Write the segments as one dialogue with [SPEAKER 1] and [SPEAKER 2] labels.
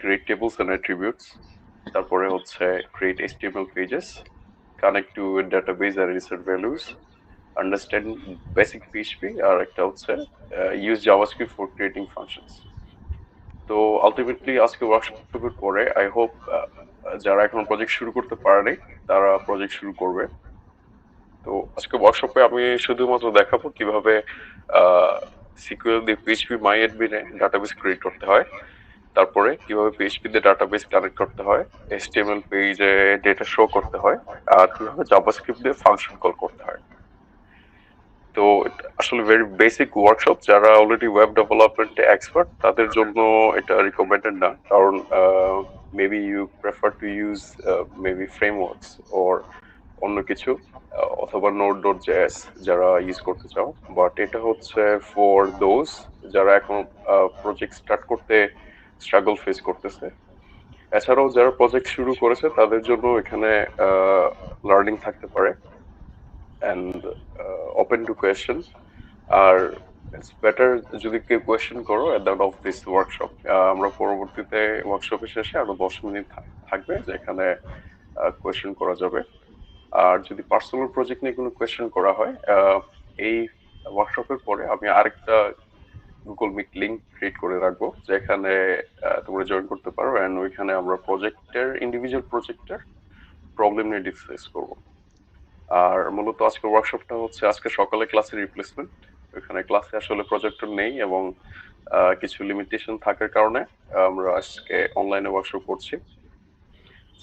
[SPEAKER 1] create tables and attributes, তারপরে হচ্ছে create HTML pages, connect to a database and insert values, understand basic PHP, আর একটা হচ্ছে use JavaScript for creating functions. তো ultimately আজকে ওয়ার্কশপের পরে I hope যারা এখন প্রজেক্ট শুরু করতে পারেনি তারা প্রজেক্ট শুরু করবে। তো আজকে ওয়ার্কশপে আমি শুধুমাত্র দেখাবো কিভাবে সিকিউর দিয়ে পিএইচপি মাই অ্যাডমিনে ডাটাবেস ক্রিয়েট করতে হয়, তারপরে কিভাবে পিএইচপি দিয়ে ডাটাবেস কানেক্ট করতে হয়, এইচটিএমএল পেজে ডেটা শো করতে হয়, আর কিভাবে জাভাস্ক্রিপ্ট দিয়ে ফাংশন কল করতে হয়। তো আসলে ভেরি বেসিক ওয়ার্কশপ, যারা অলরেডি ওয়েব ডেভেলপমেন্টে এক্সপার্ট তাদের জন্য এটা রিকমেন্ডেড না, কারণ maybe you prefer to use maybe frameworks or অন্য কিছু, অথবা নোড ডট জেএস যারা ইউজ করতে চাও। বাট এটা হচ্ছে ফর দোজ যারা এখন প্রজেক্ট স্টার্ট করতে স্ট্রাগল ফেস করতেছে। এছাড়াও যারা প্রজেক্ট শুরু করেছে তাদের জন্য এখানে লার্নিং থাকতে পারে অ্যান্ড ওপেন টু কোয়েশ্চেন। আর ইটস বেটার যদি কেউ কোয়েশ্চেন করো at the end of this workshop. আমরা পরবর্তীতে ওয়ার্কশপের শেষে আরো 10 মিনিট থাকবে যেখানে কোয়েশ্চেন করা যাবে। আর যদি পার্সোনাল প্রজেক্ট নিয়ে কোনো কোয়েশ্চেন করা হয়, এই ওয়ার্কশপের পরে আমি আরেকটা গুগল মিট লিংক ক্রিয়েট করে রাখবো যেখানে তোমরা জয়েন করতে পারো, এন্ড ওইখানে আমরা ইন্ডিভিজুয়াল প্রজেক্টের প্রবলেম নিয়ে ডিসকাস করবো। আর মূলত আজকে ওয়ার্কশপটা হচ্ছে আজকে সকালে ক্লাসের রিপ্লেসমেন্ট। ওইখানে ক্লাসে আসলে প্রজেক্টর নেই এবং কিছু লিমিটেশন থাকার কারণে আমরা আজকে অনলাইনে ওয়ার্কশপ করছি।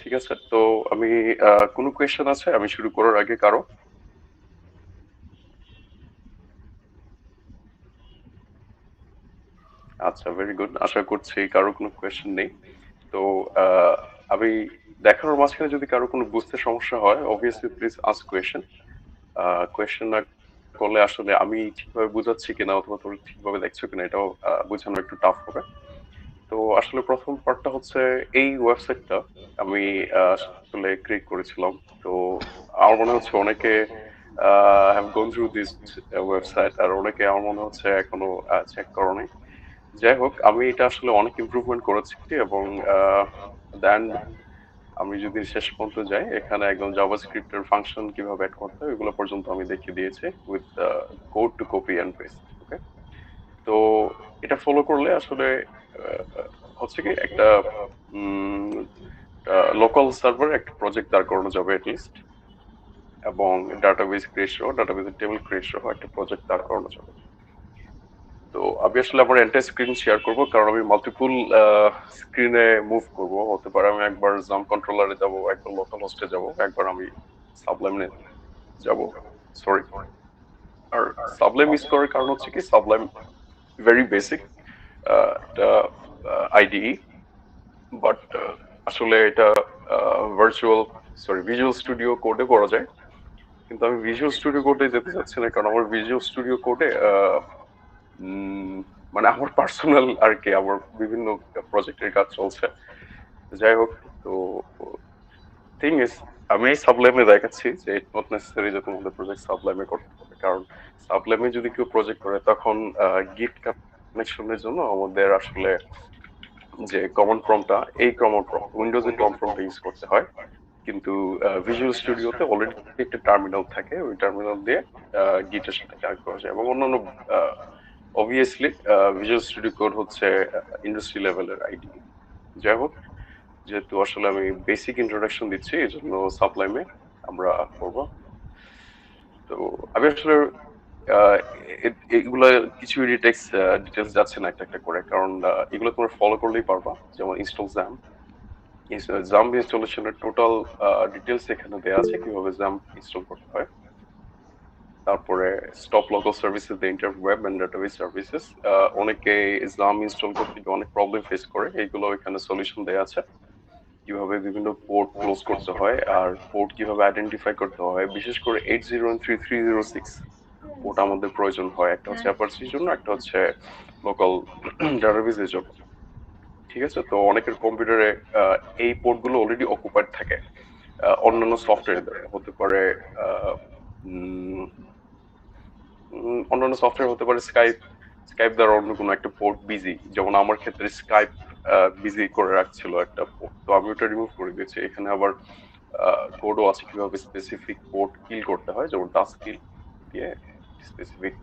[SPEAKER 1] ঠিক আছে, তো আমি কোনো কোয়েশ্চেন আছে আমি শুরু করার আগে কারো? আচ্ছা, ভেরি গুড, আশা করছি কারো কোনো কোয়েশ্চেন নেই। তো আমি দেখানোর মাঝখানে যদি কারো কোনো বুঝতে সমস্যা হয় obviously please ask question. Question না করলে আসলে আমি ঠিকভাবে বুঝাচ্ছি কিনা অথবা তোমরা ঠিকভাবে দেখছো কিনা এটাও বোঝানো একটু টাফ হবে। তো আসলে প্রথম পার্টটা হচ্ছে এই ওয়েবসাইটটা আমি আসলে ক্রিয়েট করেছিলাম। তো আমার মনে হচ্ছে অনেকে have gone through this website, আর অনেকে আমার মনে হচ্ছে এখনো চেক করোনি। যাই হোক, আমি এটা আসলে অনেক ইমপ্রুভমেন্ট করেছি এবং দেন আমি যদি শেষ পর্যন্ত যাই এখানে একদম জাভাস্ক্রিপ্টের ফাংশন কিভাবে অ্যাড করতে হয় এগুলো পর্যন্ত আমি দেখিয়ে দিয়েছি with code to copy and paste. Okay, তো এটা ফলো করলে আসলে হচ্ছে কি একটা লোকাল সার্ভার একটা প্রজেক্ট দাঁড় করানো যাবে এটলিস্ট, এবং ডাটাবেস টেবিল ক্রিয়েট সহ একটা প্রজেক্ট দাঁড় করানো যাবে। তো আমি আসলে আমার এন্টার স্ক্রিন শেয়ার করব কারণ আমি মাল্টিপল স্ক্রিনে মুভ করব। হতে পারে আমি একবার জাম কন্ট্রোলারে যাব, একবার লোকাল হোস্টে যাব, একবার আমি সাবলাইমে যাব। সরি। আর সাবলাইম ইউজ করার কারণ হচ্ছে কি সাবলাইম ভেরি বেসিক একটা আইডিই, বাট আসলে এটা ভার্চুয়াল ভিজুয়াল স্টুডিও কোডে করা যায়। কিন্তু আমি ভিজুয়াল স্টুডিও কোডে যেতে চাচ্ছি না, কারণ আমার ভিজুয়াল স্টুডিও কোডে মানে আমার পার্সোনাল আর কি আমার বিভিন্ন প্রজেক্টের কাজ চলছে। যাই হোক, তো থিং ইজ আমি এই সাবলাইমে দেখাচ্ছি যে ইট নট নেসেসারি যে তোমাদের প্রজেক্ট সাবলাইমে করতে হবে, কারণ সাবলাইমে যদি কেউ প্রজেক্ট করে তখন গিট কানেকশনের জন্য আমাদের আসলে যে কমন প্রম্পটটা, এই কমন প্রম্পট উইন্ডোজের কমন প্রম্পটটা ইউজ করতে হয়। কিন্তু ভিজুয়াল স্টুডিওতে অলরেডি একটা টার্মিনাল থাকে, ওই টার্মিনাল দিয়ে গিটের সাথে কানেক্ট করা যায়। এবং অন্যান্য অবভিয়াসলি ভিজুয়াল স্টুডিও কোড হচ্ছে ইন্ডাস্ট্রি লেভেলের আইডি। যাই হোক, যেহেতু আসলে আমি বেসিক ইন্ট্রোডাকশন দিচ্ছি এই জন্য সাবলাইমে আমরা করব। তো আমি আসলে এগুলা কিছু ডিটেলস যাচ্ছে না একটা একটা করে, কারণ এগুলো তোমরা ফলো করলেই পারবা। যেমন ইনস্টল জ্যাম, জাম্প ইনস্টলেশনের টোটাল ডিটেলস এখানে দেওয়া আছে কিভাবে জাম্প ইনস্টল করতে হয়। তারপরে stop local services, the inter web and database services. অনেকে জাম্প ইনস্টল করতে গিয়ে অনেক প্রবলেম ফেস করে, এইগুলো এখানে সলিউশন দেওয়া আছে। কিভাবে বিভিন্ন পোর্ট ক্লোজ করতে হয় আর পোর্ট কিভাবে আইডেন্টিফাই করতে হয়, বিশেষ করে 8013306 পোর্ট আমাদের প্রয়োজন হয়। একটা হচ্ছে অ্যাপার্চির জন্য, একটা হচ্ছে লোকাল ডাটাবেসের জন্য। ঠিক আছে, তো অনেকের কম্পিউটারে এই পোর্টগুলো অলরেডি অকুপাইড থাকে অন্যান্য সফটওয়্যার দ্বারা। হতে পারে অন্যান্য সফটওয়্যার হতে পারে স্কাইপ দ্বারা অন্য কোনো একটা পোর্ট বিজি, যেমন আমার ক্ষেত্রে স্কাইপ বিজি করে রাখছিল একটা পোর্ট, তো আমি ওটা রিমুভ করে দিয়েছি। এখানে আবার কোডও আছে কিভাবে স্পেসিফিক পোর্ট কিল করতে হয়, যেমন টাস্ক কিল দিয়ে স্পেসিফিক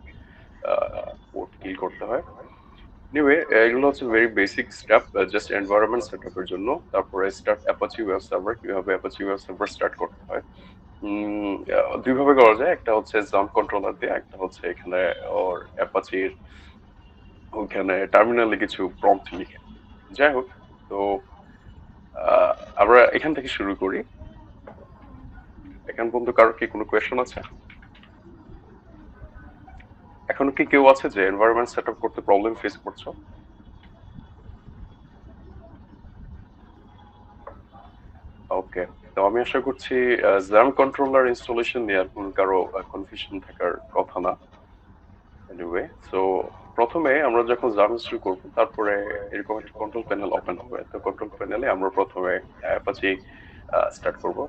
[SPEAKER 1] পোর্ট কিল করতে হয়। এনিওয়ে, এগুলো হচ্ছে very basic step just environment সেটআপের জন্য। তারপরে স্টার্ট অ্যাপাচি ওয়েব সার্ভার, কিভাবে অ্যাপাচি ওয়েব সার্ভার স্টার্ট করতে হয়। দুই ভাবে করা যায়, একটা হচ্ছে জাম্প কন্ট্রোলার দিয়ে, একটা হচ্ছে এখানে ওর অ্যাপাচির ওইখানে টার্মিনালে কিছু প্রম্পট লিখে। যাই হোক, তো আহ, আমরা এখান থেকে শুরু করি। এখান পর্যন্ত কারো কি কোনো কোয়েশ্চন আছে? এখনো কি কেউ আছে যে এনভায়রনমেন্ট সেটআপ করতে প্রবলেম ফেস করছো? ওকে, তো আমি আশা করছি জাম্প কন্ট্রোলার ইনস্টলেশন নিয়ে আর কোনো কারো কনফিউশন থাকার কথা না। এনিওয়ে, সো প্রথমে আমরা যখন জার্ম শুরু করবো, তারপরে এরকম একটা কন্ট্রোল প্যানেল ওপেন হবে। তো কন্ট্রোল প্যানেলে আমরা প্রথমে অ্যাপাচি স্টার্ট করব,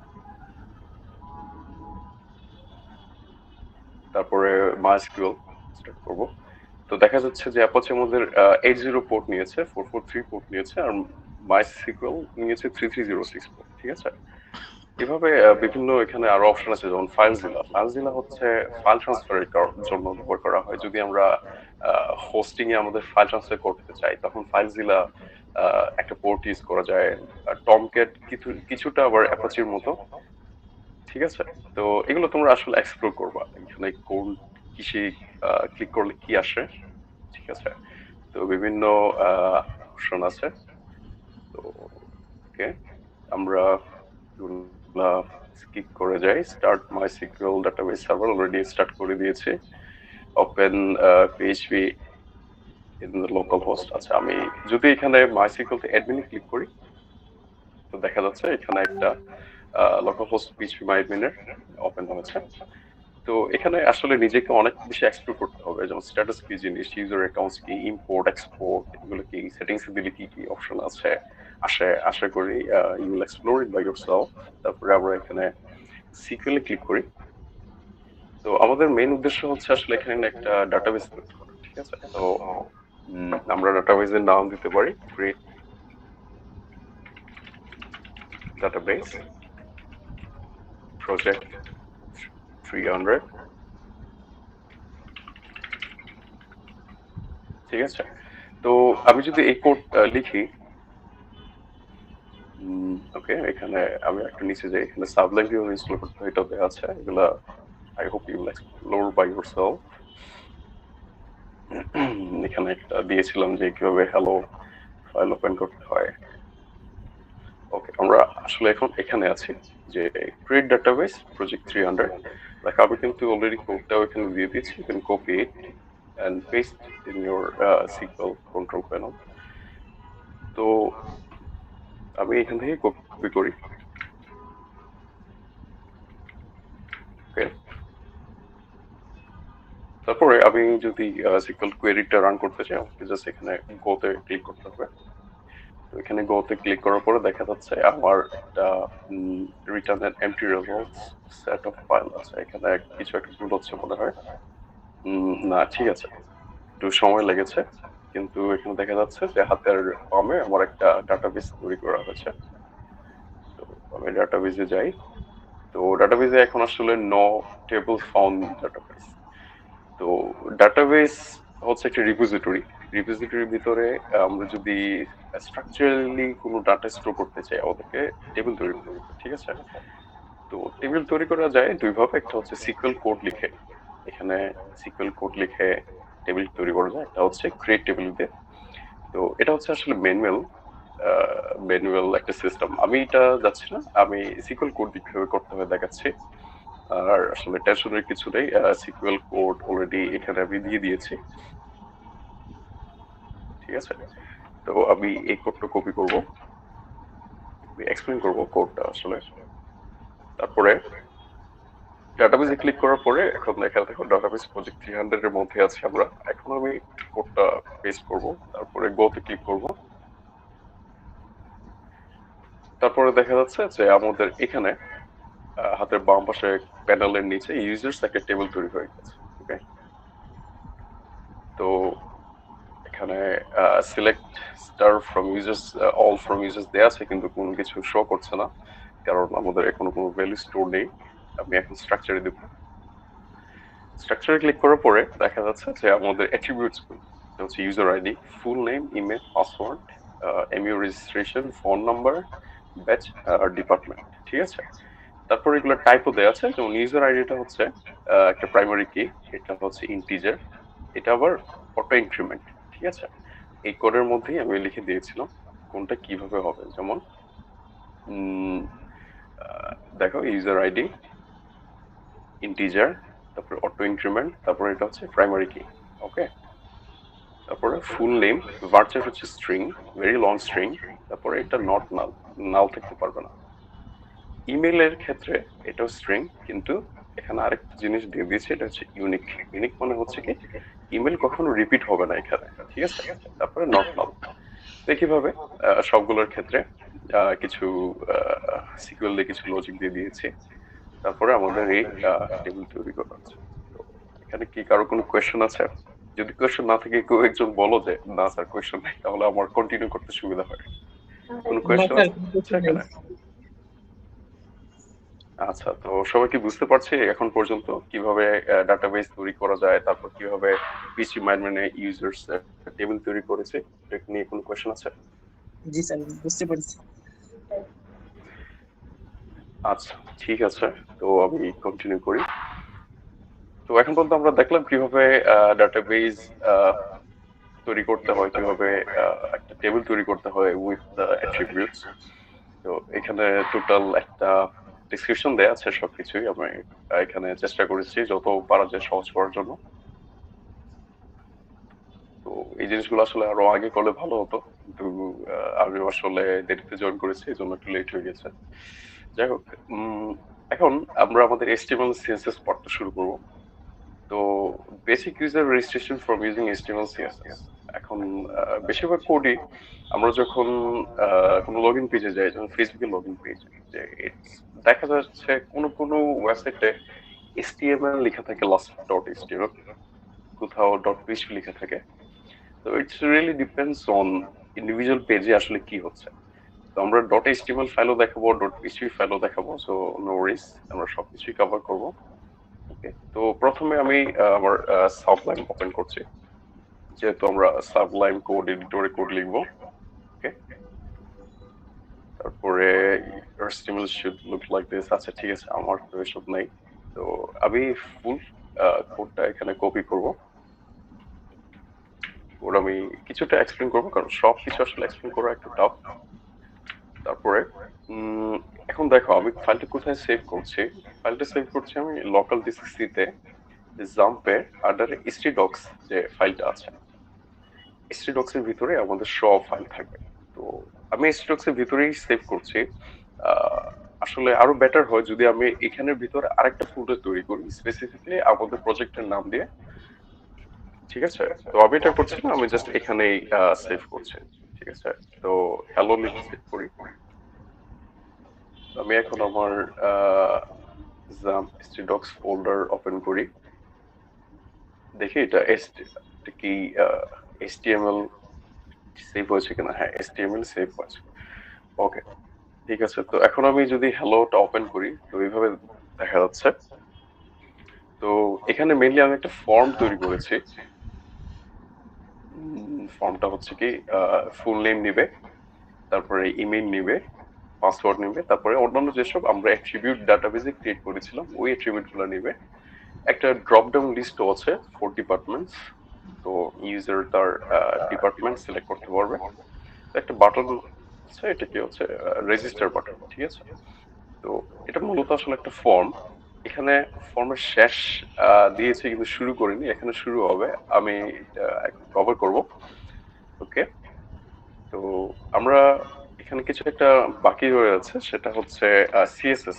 [SPEAKER 1] তারপরে মাইএসকিউএল স্টার্ট করব। তো দেখা যাচ্ছে যে অ্যাপাচি আমাদের 80 পোর্ট নিয়েছে, 443 পোর্ট নিয়েছে, আর মাইএসকিউএল নিয়েছে 3306 পোর্ট। ঠিক আছে, এভাবে বিভিন্ন এখানে আরো অপশন আছে, যেমন ফাইলজিলা। ফাইলজিলা হচ্ছে ফাইল ট্রান্সফারের জন্য ব্যবহার করা হয়। যদি আমরা হোস্টিং এ আমাদের ফাইল ট্রান্সফার করতে চাই, তখন ফাইলজিলা একটা পোর্ট ইউজ করা যায়। টমক্যাট কিছুটা আবার অ্যাপাচির মতো। ঠিক আছে, তো এগুলো তোমরা আসলে এক্সপ্লোর করবা, এখানে কোন কিসে ক্লিক করলে কি আসে। ঠিক আছে, তো বিভিন্ন অপশন আছে। তো ওকে, আমরা স্কিপ করে যাই। Start my secure database server already start করে দিয়েছে। Open PHP in local host. আচ্ছা, আমি যদি এখানে মাই সিকিউর অ্যাডমিনে ক্লিক করি, তো দেখা যাচ্ছে এখানে একটা লোকাল হোস্ট পিএইচপি মাই অ্যাডমিনের ওপেন হয়েছে। তো এখানে আসলে নিজেকে অনেক বেশি এক্সপ্লোর করতে হবে, যেমন স্ট্যাটাস কি জিনিস, ইউজার অ্যাকাউন্টস কি, ইম্পোর্ট এক্সপোর্ট এগুলো কি, সেটিংস এ দিলে কি কি অপশন আছে। আশা করি you will explore it by yourself. তারপরে আমরা এখানে সিকিউএল ক্লিক করি। তো আমাদের মেইন উদ্দেশ্য হচ্ছে আসলে এখানে একটা ডাটাবেস তৈরি করা। ঠিক আছে, তো আমরা ডাটাবেসের নাম দিতে পারি ক্রিয়েট ডাটাবেস প্রজেক্ট 300। ঠিক আছে, তো আমি যদি এই কোড লিখি, ওকে, এখানে আমি একটা নিচে যাই, এখানে সাবলাইম কিভাবে ইনস্টল করতে হয় এটা দেওয়া আছে। এগুলা I hope you will explore by yourself. এখানে একটা দিয়েছিলাম যে কিভাবে হ্যালো ফাইল ওপেন করতে হয়। ওকে, আমরা আসলে এখন এখানে আছি যে ক্রিয়েট ডাটাবেস প্রজেক্ট 300। দেখো, আমি কিন্তু অলরেডি কোডটাও এখানে দিয়ে দিয়েছি। You can copy it and paste in your SQL control panel. তো আমি এখান থেকে কপি করি। ওকে, তারপরে আমি যদি সিকিউএল কোয়েরিটা রান করতে চাই, আমাকে জাস্ট এখানে গোতে ক্লিক করতে হবে। তো এখানে গোতে ক্লিক করার পরে দেখা যাচ্ছে আমার একটা return and empty results set of file আছে। এখানে কিছু একটা ভুল হচ্ছে মনে হয়। না, ঠিক আছে, একটু সময় লেগেছে, কিন্তু এখানে দেখা যাচ্ছে যে হাতের বামে আমার একটা ডাটাবেস তৈরি করা হয়েছে। তো আমি ডাটাবেসে যাই। তো ডাটাবেসে এখন আসলে নো টেবল ফাউন্ড ডাটাবেস। তো ডাটাবেস হচ্ছে একটা রিপোজিটরি। রিপোজিটরির ভিতরে আমরা যদি স্ট্রাকচারালি কোনো ডাটা স্টোর করতে চাই, আমাদেরকে টেবিল তৈরি করতে হবে। ঠিক আছে, তো টেবিল তৈরি করা যায় দুই ভাবে। একটা হচ্ছে সিকিউএল কোড লিখে, এখানে সিকিউএল কোড লিখে টেবিল তৈরি করা যায়। একটা হচ্ছে ক্রিয়েট টেবিল দিয়ে। তো এটা হচ্ছে আসলে ম্যানুয়াল একটা সিস্টেম। আমি এটা যাচ্ছি না, আমি সিকিউএল কোড কিভাবে করতে হবে দেখাচ্ছি। আর আসলে টেনশনের কিছু নেই, সিকিউএল কোড অলরেডি এখানে আমি দিয়ে দিয়েছি। ঠিক আছে, তো আমি এই কোডটা কপি করব, এক্সপ্লেন করব কোডটা আসলে। তারপরে ডাটাবেসে ক্লিক করার পরে এখন দেখা দেখো ডাটাবেস প্রজেক্ট 300 এর মধ্যে আছে আমরা। এখন আমি কোডটা পেস্ট করব, তারপরে গোতে ক্লিক করব। তারপরে দেখা যাচ্ছে যে আমাদের এখানে হাতের বাম পাশে প্যানেলের নিচে ইউজার্স একটা টেবিল তৈরি হয়ে গেছে। ওকে, তো এখানে select star from users all from users দেয়া আছে, কিন্তু কোনো কিছু শো করছে না, কারণ আমাদের এখনো কোনো ভ্যালু স্টোর নেই। আমি এখন স্ট্রাকচারে দেব। স্ট্রাকচারে ক্লিক করার পরে দেখা যাচ্ছে যে আমাদের অ্যাট্রিবিউটস হচ্ছে user ID, full name, email, password, MU registration, phone number, batch আর ডিপার্টমেন্ট। ঠিক আছে, তারপর এগুলো টাইপও দেওয়া আছে, যেমন ইউজার আইডিটা হচ্ছে একটা প্রাইমারি কি, এটা হচ্ছে ইন্টিজার, এটা আবার অটো ইনক্রিমেন্ট। ঠিক আছে, এই কোডের মধ্যেই আমি লিখে দিয়েছিলাম কোনটা কিভাবে হবে। যেমন দেখো ইউজার আইডি ইন্টিজার, তারপরে অটো ইনক্রিমেন্ট, তারপরে এটা হচ্ছে প্রাইমারি কি। ওকে, তারপরে ফুল নেম, ভার্চার হচ্ছে স্ট্রিং, ভেরি লং স্ট্রিং, তারপরে এটা নট নাল, নাল থাকতে পারবে না। ইমেইলের ক্ষেত্রে এটাও স্ট্রিং, কিন্তু এখানে আরেকটা জিনিস দিয়ে দিয়েছে, এটা হচ্ছে ইউনিক। ইউনিক মানে হচ্ছে কি ইমেল কখনো রিপিট হবে না এখানে। ঠিক আছে, তারপরে নট নাল। কিভাবে সবগুলোর ক্ষেত্রে কিছু সিকিউর দিয়ে কিছু লজিক দিয়ে দিয়েছি। তারপরে আমাদের এই টেবিল তৈরি করা আছে। তো এখানে কি কারো কোনো কোয়েশ্চেন আছে? যদি কোয়েশ্চেন না থাকে কেউ একজন বলো যে না স্যার কোয়েশ্চেন নেই, তাহলে আমার কন্টিনিউ করতে সুবিধা হয়। কোনো কোয়েশ্চেন আছে এখানে? আচ্ছা, তো সবাই কি বুঝতে পারছে এখন পর্যন্ত কিভাবে ডাটাবেস তৈরি করা যায়, তারপর কিভাবে পিসি মাইনম্যানে ইউজার্স টেবিল তৈরি করেছে? এটা নিয়ে কোনো কোয়েশ্চেন আছে?
[SPEAKER 2] জি স্যার, বুঝতে পারছি।
[SPEAKER 1] আচ্ছা, ঠিক আছে, তো আমি কন্টিনিউ করি। তো এখন পর্যন্ত আমরা দেখলাম কিভাবে ডাটাবেস তৈরি করতে হয়, কিভাবে একটা টেবিল তৈরি করতে হয় উইথ দ্য অ্যাট্রিবিউটস। তো এখানে টোটাল একটা ডিসক্রিপশন দেয়া আছে সবকিছুই, আমি এখানে চেষ্টা করেছি যত পারা যায় সহজ করার জন্য। তো এই জিনিসগুলো আসলে আরো আগে করলে ভালো হতো, কিন্তু আমি আসলে দেরিতে জয়েন করেছি, এই জন্য একটু লেট হয়ে গেছে। যাই হোক, এখন আমরা আমাদের HTML CSS পড়তে শুরু করব। তো basic user registration from using HTML CSS। এখন বেশিরভাগ কোডই আমরা যখন কোনো লগ ইন পেজে যাই, যেমন ফেসবুকের লগ ইন পেজ, যে দেখা যাচ্ছে কোনো কোনো ওয়েবসাইটে HTML লেখা থাকে, লাস্ট ডট HTML, কোথাও ডট পিএইচপি লেখা থাকে। তো it's really depends on individual পেজে আসলে কি হচ্ছে। তো আমরা ডট এইচটিএমএল ফাইলও দেখাবো, ডট পিএইচপি ফাইলও দেখাবো, সো নো ওয়ারিস, আমরা সবকিছুই কভার করব। ওকে, তো প্রথমে আমি আমার সাবলাইম ওপেন করছি, যেহেতু আমরা সাবলাইম কোড এডিটরে কোড লিখবো। ওকে, তারপরে HTML should look like this. আচ্ছা ঠিক আছে, আমার তো এসব নাই, তো আমি ফুল কোডটা এখানে কপি করব। ওর আমি কিছুটা এক্সপ্লেন করবো, কারণ সব কিছু আসলে এক্সপ্লেন করা একটু টাফ। তারপরে এখন দেখো আমি ফাইলটা কোথায় সেভ করছি। ফাইলটা সেভ করছি আমি লোকাল ডিস্ক তে, জাম্পে আন্ডার htdocs যে ফাইলটা আছে, htdocs এর ভিতরে আমাদের সব ফাইল থাকবে। তো আমি htdocs এর ভিতরেই সেভ করছি। আসলে আরো বেটার হয় যদি আমি এখানের ভিতরে আরেকটা ফোল্ডার তৈরি করি স্পেসিফিকলি আমাদের প্রজেক্টের নাম দিয়ে। ঠিক আছে, তো আমি এটা করছি না, আমি জাস্ট এখানেই সেভ করছি। ঠিক আছে, তো হ্যালো লিখে সেভ করি। আমি এখন আমার htdocs ফোল্ডার ওপেন করি, দেখি এটা কি HTML সেভ হয়েছে কিনা। হ্যাঁ, HTML সেভ হয়েছে। ওকে, ঠিক আছে, তো এখন আমি যদি হ্যালোটা ওপেন করি, তো এইভাবে দেখা যাচ্ছে। তো এখানে মেইনলি আমি একটা ফর্ম তৈরি করেছি। ফর্মটা হচ্ছে কি ফুল নেম নিবে, তারপরে ইমেল নিবে, পাসওয়ার্ড নিবে, তারপরে অন্যান্য যেসব আমরা অ্যাট্রিবিউট ডাটাবেসে ক্রিয়েট করেছিলাম ওই অ্যাট্রিবিউট গুলো নিবে। একটা ড্রপ ডাউন লিস্টও আছে ফর ডিপার্টমেন্টস, তো ইউজার তার ডিপার্টমেন্ট সিলেক্ট করতে পারবে। একটা বাটন আছে, এটা কি হচ্ছে রেজিস্টার বাটন। ঠিক আছে, তো এটা মূলত আসলে একটা ফর্ম। এখানে ফর্মের শেষ দিয়েছে কিন্তু শুরু করিনি, এখানে শুরু হবে, আমি এটা এখন কভার করব। ওকে, তো আমরা এখানে কিছু একটা বাকি রয়ে আছে, সেটা হচ্ছে সিএসএস।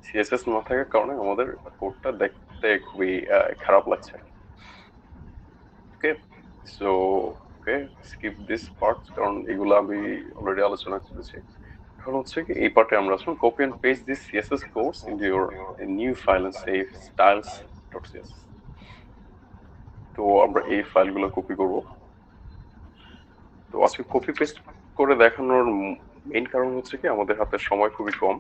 [SPEAKER 1] সিএসএস না থাকার কারণে আমাদের কোডটা দেখতে খুবই খারাপ লাগছে। Okay, so okay, skip this part, কারণ এগুলো আমি অলরেডি আলোচনা করেছি। এখন হচ্ছে কি এই পার্টে আমরা আসলে copy and paste this CSS codes into your new file and save styles.css। তো আমরা এই ফাইলগুলো কপি করব। তো আজকে কপি পেস্ট করে দেখানোর মেইন কারণ হচ্ছে কি আমাদের হাতে সময় খুবই কম।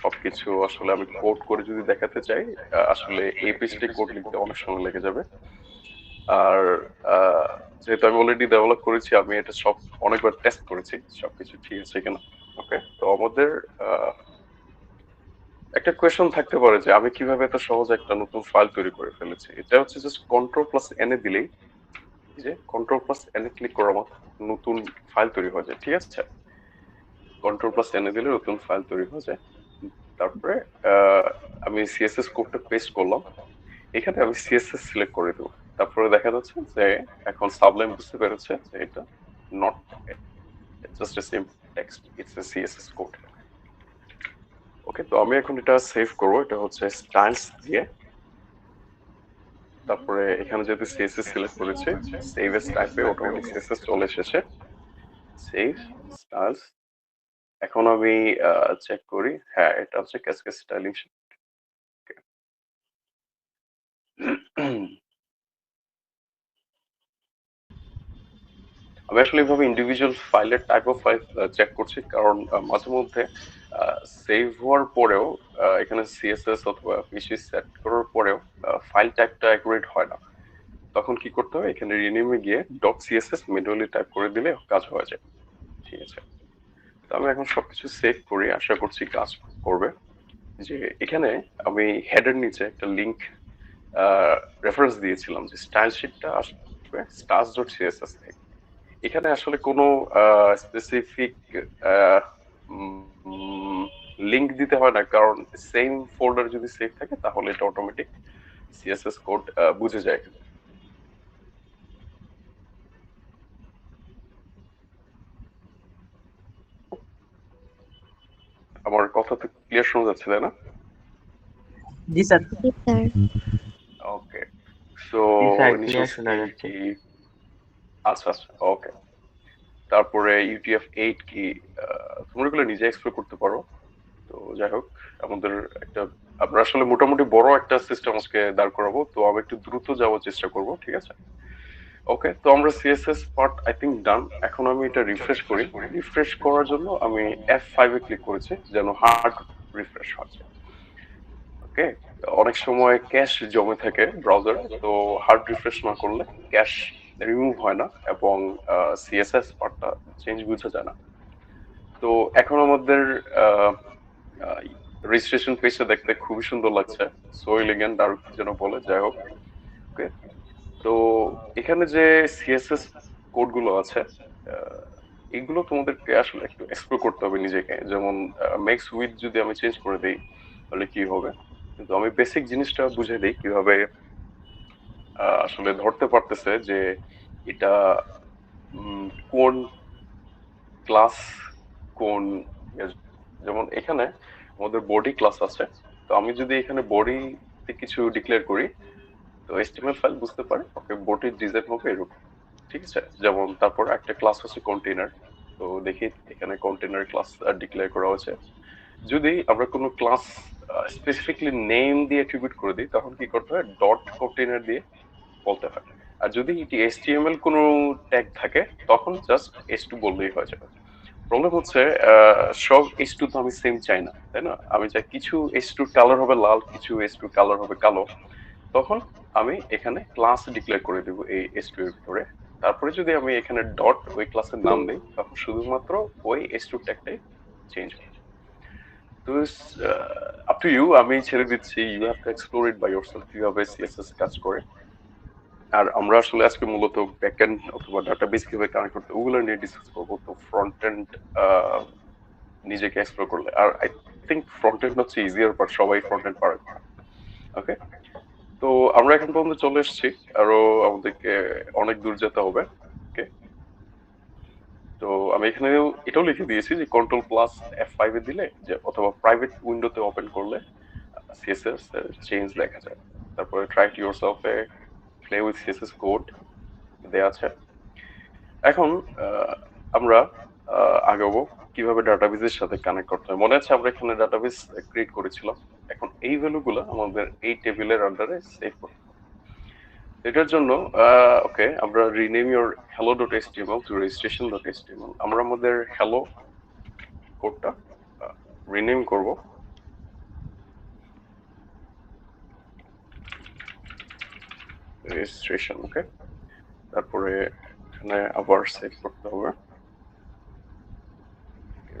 [SPEAKER 1] সবকিছু আসলে আমি কোড করে যদি দেখাতে চাই, আসলে এই পেজটাই কোড লিখতে অনেক সময় লেগে যাবে। আর যেহেতু আমি অলরেডি ডেভেলপ করেছি, আমি এটা সব অনেকবার টেস্ট করেছি সবকিছু ঠিক আছে কিনা। ওকে, তো আমাদের একটা কোয়েশ্চন থাকতে পারে যে আমি কিভাবে এত সহজে একটা নতুন ফাইল তৈরি করে ফেলেছি। এটা হচ্ছে just control plus N A দিলেই, যে control plus N A click করার মতো নতুন ফাইল তৈরি হয়ে যায়। ঠিক আছে, কন্ট্রোল প্লাস এন এ দিলে নতুন ফাইল তৈরি হয়ে যায়। তারপরে আমি সিএসএস কোডটা পেস্ট করলাম, এখানে আমি সিএসএস সিলেক্ট করে দেবো। তারপরে দেখা যাচ্ছে যে এখন সাবলাইম বুঝতে পেরেছে যে এটা not just a simple text, it's a CSS code. Okay, তো আমি এখন এটা সেভ করবো, এটা হচ্ছে স্টাইলস দিয়ে। তারপরে এখানে যেহেতু সিএসএস সিলেক্ট করেছি, সেভ এস টাইপে অটোমেটিক সিএসএস চলে এসেছে। Save styles. এখন আমি চেক করি, হ্যাঁ এটা হচ্ছে ক্যাসকেড স্টাইলিং। আমি আসলে এভাবে ইন্ডিভিজুয়াল ফাইলের টাইপ অফ ফাইল চেক করছি, কারণ মাঝে মধ্যে সেভ হওয়ার পরেও এখানে সিএসএস অথবা পিসি সেট করার পরেও ফাইল টাইপটা অ্যাকুরেট হয় না। তখন কি করতে হয়, এখানে রিনেমে গিয়ে ডট সিএসএস ম্যানুয়ালি টাইপ করে দিলে কাজ হয়ে যায়। ঠিক আছে, তো আমি এখন সবকিছু সেভ করি, আশা করছি কাজ করবে। যে এখানে আমি হেডের নিচে একটা লিংক রেফারেন্স দিয়েছিলাম যে স্টাইল শিটটা আসবে স্টার্স ডট সিএসএস থেকে। এখানে আসলে কোনো স্পেসিফিক লিংক দিতে হয় না, কারণ সেম ফোল্ডার যদি সেভ থাকে তাহলে এটা অটোমেটিক সিএসএস কোড বুঝে যায়। আমার কথা তো ক্লিয়ার শোনা যাচ্ছে, তাই না?
[SPEAKER 2] জি স্যার।
[SPEAKER 1] ওকে, সো ইনিশিয়াল স্কিল কি? আচ্ছা আচ্ছা, ওকে। তারপরে UTF-8 কি, তোমরা এগুলো নিজে এক্সপ্লোর করতে পারো। তো যাই হোক, আমাদের একটা আমরা আসলে মোটামুটি বড় একটা সিস্টেম আজকে দাঁড় করাবো, তো আমি একটু দ্রুত যাওয়ার চেষ্টা করব। ঠিক আছে, ওকে। তো আমরা সিএসএস পার্ট আই থিঙ্ক ডান। এখন আমি এটা রিফ্রেশ করি। রিফ্রেশ করার জন্য আমি F5 এ ক্লিক করেছি যেন হার্ড রিফ্রেশ হয়। ওকে, অনেক সময় ক্যাশ জমে থাকে ব্রাউজারে, তো হার্ড রিফ্রেশ না করলে ক্যাশ রিমুভ হয় না এবং সিএসএস পার্টটা চেঞ্জ বোঝা যায় না। তো এখন আমাদের রেজিস্ট্রেশন পেজটা দেখতে খুবই সুন্দর লাগছে, সো এলিগেন্ট আর কি যেন বলে, যাই হোক। ওকে, তো এখানে যে সিএসএস কোড গুলো আছে, এগুলো তোমাদেরকে আসলে একটু এক্সপ্লোর করতে হবে নিজেকে। যেমন মেক্স উইথ যদি আমি চেঞ্জ করে দিই তাহলে কি হবে, কিন্তু আমি বেসিক জিনিসটা বুঝে দিই কিভাবে আসলে ধরতে পারতেছে যে এটা কোন ক্লাস, কোন যেমন এখানে আমাদের বডি ক্লাস আছে, তো আমি যদি এখানে বডিতে কিছু ডিক্লেয়ার করি তো HTML ফাইল বুঝতে পারে ওকে বডির ডিজাইন হবে এরকম। ঠিক আছে, যেমন তারপর একটা ক্লাস হচ্ছে কন্টেইনার, তো দেখি এখানে কন্টেইনার ক্লাস ডিক্লেয়ার করা হয়েছে। যদি আমরা কোনো ক্লাস স্পেসিফিকলি নেম দিয়ে অ্যাট্রিবিউট করে দিই তখন কি করতে হয়, ডট কন্টেইনার দিয়ে বলতে হয়। আর যদি এটি HTML কোনো ট্যাগ থাকে তখন জাস্ট h2 বললেই হয়ে যাবে। প্রবলেম হচ্ছে সব H2 তো আমি সেম চাই না, তাই না? আমি চাই কিছু H2 কালার হবে লাল, কিছু H2 কালার হবে কালো। তখন আমি এখানে ক্লাস ডিক্লেয়ার করে দেবো এই H2 এর ভিতরে। তারপরে যদি আমি এখানে ডট ওই ক্লাসের নাম দিই তখন শুধুমাত্র ওই H2 ট্যাগটাই চেঞ্জ হবে। তো আপ টু ইউ, আমি ছেড়ে দিচ্ছি, you have to explore it by yourself কিভাবে সিএসএস কাজ করে। আর আমরা আসলে আজকে মূলত ব্যাকএন্ড অথবা ডাটাবেস কিভাবে কানেক্ট করতে ওগুলো নিয়ে ডিসকাস করবো। তো ফ্রন্ট এন্ড নিজেকে এক্সপ্লোর করলে, আর আই থিঙ্ক ফ্রন্ট এন্ড হচ্ছে ইজিয়ার পার্ট, সবাই ফ্রন্ট এন্ড পারে। ওকে, তো আমরা এখন পর্যন্ত চলে এসেছি, আরো আমাদেরকে অনেক দূর যেতে হবে। ওকে, তো আমি এখানে এটাও লিখে দিয়েছি যে কন্ট্রোল প্লাস F5 এ দিলে যে অথবা প্রাইভেট উইন্ডোতে ওপেন করলে সিএসএস চেঞ্জ লেখা যায়। তারপরে try to yourself A play with CSS code দেয়া আছে। এখন আমরা আগাবো কিভাবে ডাটাবেসের সাথে কানেক্ট করতে হয়। মনে আছে আমরা এখানে ডাটাবেস ক্রিয়েট করেছিলাম, এখন এই ভ্যালুগুলো আমাদের এই টেবিলের আন্ডারে সেভ করতে হবে। এটার জন্য ওকে আমরা rename your hello.html to registration.html আমরা আমাদের hello কোডটা রিনেম করব রেজিস্ট্রেশন ওকে তারপরে এখানে আবার সেভ করতে হবে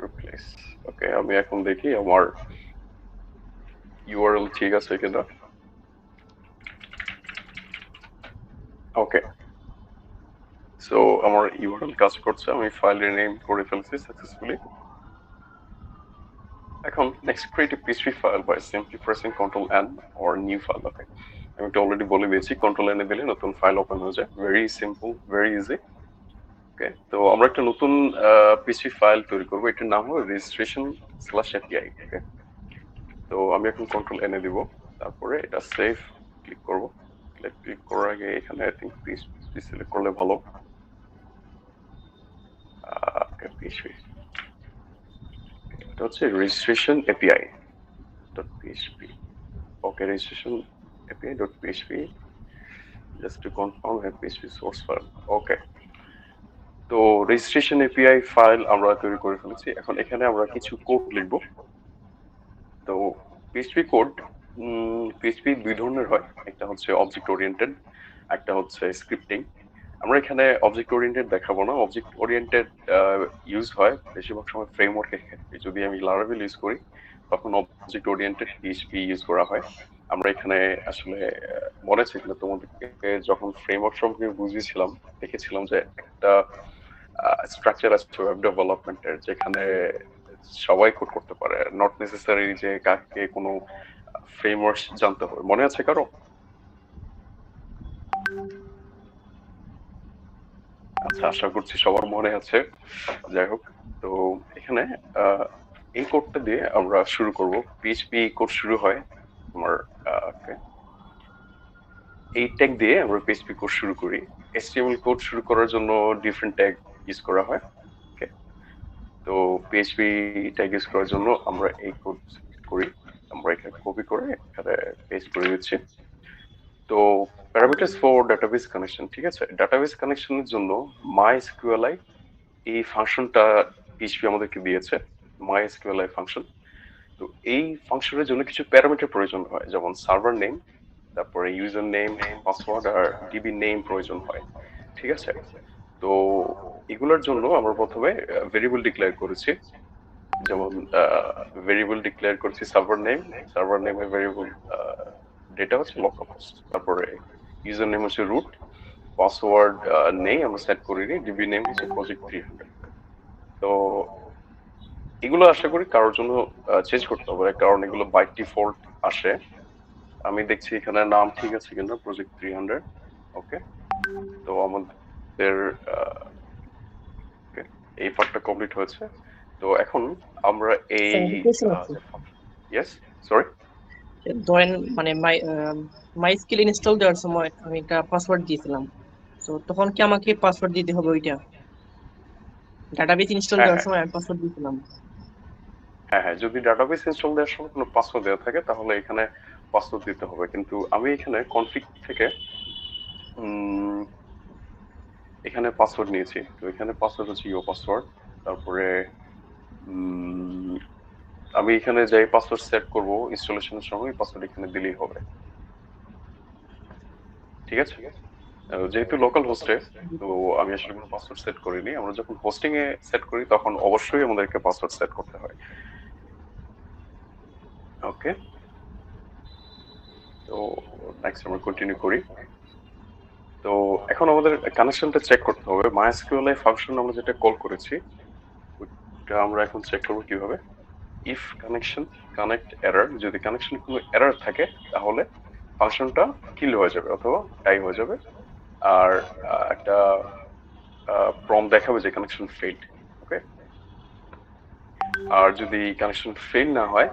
[SPEAKER 1] রিপ্লেস ওকে আমি এখন দেখি আমার ইউআরএল ঠিক আছে কিনা ওকে সো আমার ইউআরএল কাজ করছে আমি ফাইল রিনেম করে ফেলছি সাকসেসফুলি এখন next create a PHP file by simply pressing control N or new file okay আমি তো অলরেডি বলে দিয়েছি কন্ট্রোল এনে দিলে নতুন ফাইল ওপেন হয়ে যায় very simple very easy okay তো আমরা একটা নতুন পিএইচপি ফাইল তৈরি করব এটার নাম হবে registration/api ওকে তো আমি এখন কন্ট্রোল এনে দিব তারপরে এটা সেভ ক্লিক করব ক্লিক করার আগে এখানে আই থিংক পিএইচপি সিলেক্ট করলে ভালো ওকে পিএইচপি এটা হচ্ছে registration api .php okay registration api.php just to confirm a PHP source file okay তো রেজিস্ট্রেশন এপিআই ফাইল আমরা তৈরি করে ফেলেছি এখন এখানে আমরা কিছু কোড লিখব তো পিএইচপি কোড পিএইচপি দুই ধরনের হয় একটা হচ্ছে অবজেক্ট ওরিয়েন্টেড একটা হচ্ছে স্ক্রিপ্টিং আমরা এখানে অবজেক্ট ওরিয়েন্টেড দেখাবো না অবজেক্ট ওরিয়েন্টেড ইউজ হয় বেশিরভাগ সময় ফ্রেমওয়ার্কের ক্ষেত্রে যদি আমি লারাভেল ইউজ করি তখন অবজেক্ট ওরিয়েন্টেড পিএইচপি ইউজ করা হয় আমরা এখানে আসলে মনে আছে কিনা তোমাদেরকে যখন ফ্রেমওয়ার্ক সম্পর্কে বুঝিয়েছিলাম দেখেছিলাম যে একটা স্ট্রাকচার আছে ওয়েব ডেভেলপমেন্টের যেখানে সবাই কোড করতে পারে নট নেসেসারি যে কাকে কোনো ফ্রেমওয়ার্ক জানতে হবে মনে আছে কারো আচ্ছা আশা করছি সবার মনে আছে যাই হোক তো এখানে এই কোডটা দিয়ে আমরা শুরু করব পিএইচপি কোড শুরু হয় আমার এই ট্যাগ দিয়ে আমরা পিএইচপি কোড শুরু করি এইচটিএমএল কোড শুরু করার জন্য ডিফারেন্ট ট্যাগ ইউজ করা হয় ওকে তো পিএইচপি ট্যাগ ইউজ করার জন্য আমরা এই কোড করি আমরা এখানে কপি করে এখানে পেস্ট করে দিচ্ছি তো প্যারামিটারস ফর ডাটাবেস কানেকশন ঠিক আছে ডাটাবেস কানেকশনের জন্য MySQLi এই ফাংশনটা পিএইচপি আমাদেরকে দিয়েছে MySQLi ফাংশন তো এই ফাংশনের জন্য কিছু প্যারামিটার প্রয়োজন হয় যেমন সার্ভার নেম তারপরে ইউজার নেম পাসওয়ার্ড আর ডিবি নেম প্রয়োজন হয় ঠিক আছে তো এগুলোর জন্য আমরা প্রথমে ভেরিয়েবল ডিক্লেয়ার করেছি যেমন ভেরিয়েবল ডিক্লেয়ার করছি সার্ভার নেমে ভেরিয়েবল ডেটা হচ্ছে লোকাল হোস্ট তারপরে ইউজার নেম হচ্ছে রুট পাসওয়ার্ড নেই আমরা সেট করিনি ডিবি নেম হচ্ছে প্রজেক্ট 300 তো এগুলো আশা করি কারোর জন্য চেঞ্জ করতে হবে কারণ এগুলো বাই ডিফল্ট আসে আমি দেখছি এখানে নাম ঠিক আছে কিনা প্রজেক্ট 300 ওকে তো আমাদের এই পার্টটা কমপ্লিট হয়েছে তো এখন আমরা এই ইয়েস সরি
[SPEAKER 2] ধরেন মানে মাইস্কিল ইনস্টল দেওয়ার সময় আমি একটা পাসওয়ার্ড দিয়েছিলাম তো তখন কি আমাকে পাসওয়ার্ড দিতে হবে ওইটা ডাটাবেস ইনস্টল দেওয়ার সময় আমি পাসওয়ার্ড দিয়েছিলাম
[SPEAKER 1] হ্যাঁ যদি ডাটাবেস ইনস্টল দেওয়ার সময় কোনো পাসওয়ার্ড দেওয়া থাকে তাহলে এখানে পাসওয়ার্ড দিতে হবে কিন্তু আমি এখানে কনফিগ থেকে এখানে পাসওয়ার্ড নিয়েছি তো এখানে পাসওয়ার্ড হচ্ছে ইউ পাসওয়ার্ড তারপরে আমি এখানে যাই পাসওয়ার্ড সেট করব ইনস্টলেশনের সময় পাসওয়ার্ড এখানে দিলেই হবে ঠিক আছে যেহেতু লোকাল হোস্টে তো আমি আসলে কোনো পাসওয়ার্ড সেট করিনি আমরা যখন হোস্টিং এ সেট করি তখন অবশ্যই আমাদেরকে পাসওয়ার্ড সেট করতে হয় ওকে তো নেক্সট আমরা কন্টিনিউ করি তো এখন আমাদের কানেকশনটা চেক করতে হবে MySQLi ফাংশন আমরা যেটা কল করেছি ওটা আমরা এখন চেক করব কিভাবে ইফ কানেকশন কানেক্ট এরর যদি কানেকশন কোনো এরর থাকে তাহলে ফাংশনটা কিল হয়ে যাবে অথবা ডাই হয়ে যাবে আর একটা প্রম্পট দেখাবে যে কানেকশন ফেইলড ওকে আর যদি কানেকশন ফেল না হয়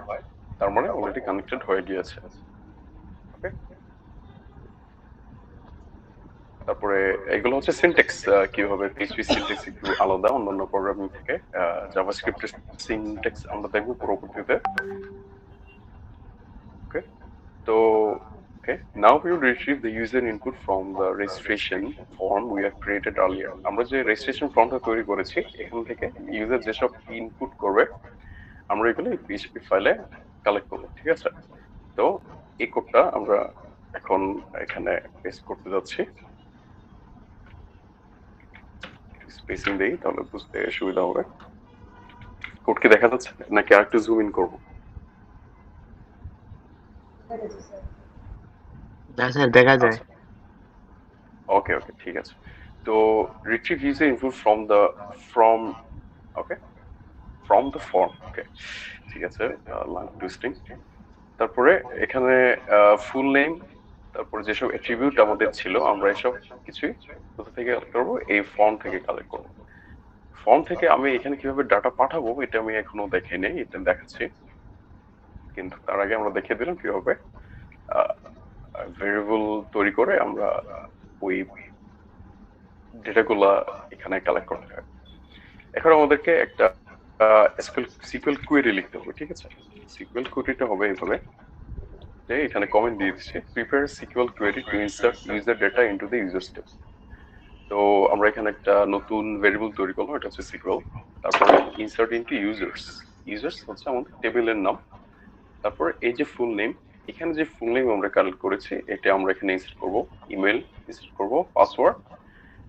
[SPEAKER 1] তার মানে অলরেডি কানেক্টেড হয়ে গিয়েছে ওকে তারপরে এগুলো হচ্ছে সিনট্যাক্স কিভাবে পিএইচপি সিনট্যাক্স একটু আলাদা অন্যান্য প্রোগ্রামিং থেকে জাভাস্ক্রিপ্টের সিনট্যাক্স আমরা দেখব পরবর্তীতে ওকে তো Okay, now we will retrieve the user input from the registration form we have created earlier. আমরা যে registration ফর্মটা তৈরি করেছি এখান থেকে ইউজার যেসব ইনপুট করবে আমরা এগুলো এই PHP ফাইলে কালেক্ট করব, ঠিক আছে? তো এই কোডটা আমরা এখন এখানে পেস্ট করতে যাচ্ছি। স্পেসিং দেই তাহলে বুঝতে সুবিধা হবে। কোড কি দেখা যাচ্ছে নাকি আরেকটু জুম ইন করব?
[SPEAKER 3] দেখা যায়।
[SPEAKER 1] ওকে ওকে ঠিক আছে। তো retrieve user input from the from okay from the form, ওকে ঠিক আছে, লাইন টুইস্টিং। তারপরে এখানে ফুল নেম, তারপরে যেসব অ্যাট্রিবিউট আমাদের ছিল আমরা এসব কিছুই কোথা থেকে কালেক্ট করবো, এই ফর্ম থেকে কালেক্ট করবো। ফর্ম থেকে আমি এখানে কিভাবে ডাটা পাঠাবো এটা আমি এখনো দেখে নেই, এটা দেখাচ্ছি। কিন্তু তার আগে আমরা দেখিয়ে দিলাম কিভাবে ভেরিয়েবল তৈরি করে আমরা ওই ডেটাগুলা এখানে কালেক্ট করতে হয়। এখন আমাদেরকে একটা সিকিউএল কোয়েরি লিখতে হবে, ঠিক আছে? সিকিউএল কোয়েরিটা হবে এইভাবে যে এখানে কমেন্ট দিয়ে দিচ্ছি, prepare SQL query to insert user data into the user step. তো আমরা এখানে একটা নতুন ভেরিয়েবল তৈরি করলাম, এটা হচ্ছে সিকিউএল। তারপর ইনসার্ট ইনটু ইউজার্স, ইউজার্স হচ্ছে আমাদের টেবিলের নাম। তারপর এই যে ফুল নেম, এখানে যে ফুল নেম আমরা কালেক্ট করেছি এটা আমরা এখানে ইনসার্ট করব, ইমেল ইনসার্ট করব, পাসওয়ার্ড,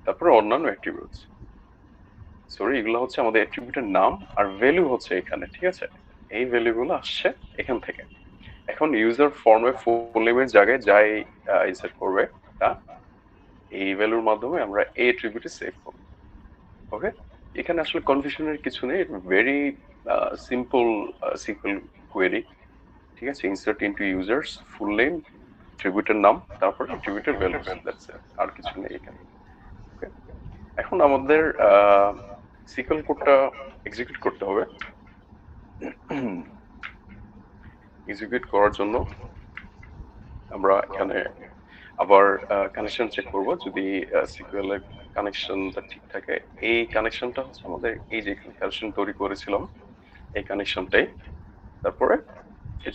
[SPEAKER 1] তারপর অন্যান্য অ্যাট্রিবিউটস। সরি, এগুলো হচ্ছে আমাদের অ্যাট্রিবিউটের নাম, আর ভ্যালু হচ্ছে এখানে, ঠিক আছে? এই ভ্যালুগুলো আসছে এখান থেকে। এখন ইউজার ফর্মে ফুল নেমের জায়গায় যাই ইনসার্ট করবে তা এই ভ্যালুর মাধ্যমে আমরা এই অ্যাট্রিবিউটে সেভ করব। ওকে, এখানে আসলে কনফিউশনের কিছু নেই, ভেরি সিম্পল সিকিউএল কোয়েরি, ঠিক আছে? Insert into users, full name, অ্যাট্রিবিউটের নাম, তারপর অ্যাট্রিবিউটের ভ্যালু, দ্যাটস ইট, আর কিছু নেই এখানে। ওকে, এখন আমাদের সিকিউএল কোডটা এক্সিকিউট করতে হবে। এক্সিকিউট করার জন্য আমরা এখানে আবার কানেকশন চেক করব, যদি সিকিউএল এর কানেকশনটা ঠিক থাকে। এই কানেকশনটা হচ্ছে আমাদের এই যে কানেকশন তৈরি করেছিলাম এই কানেকশনটাই। তারপরে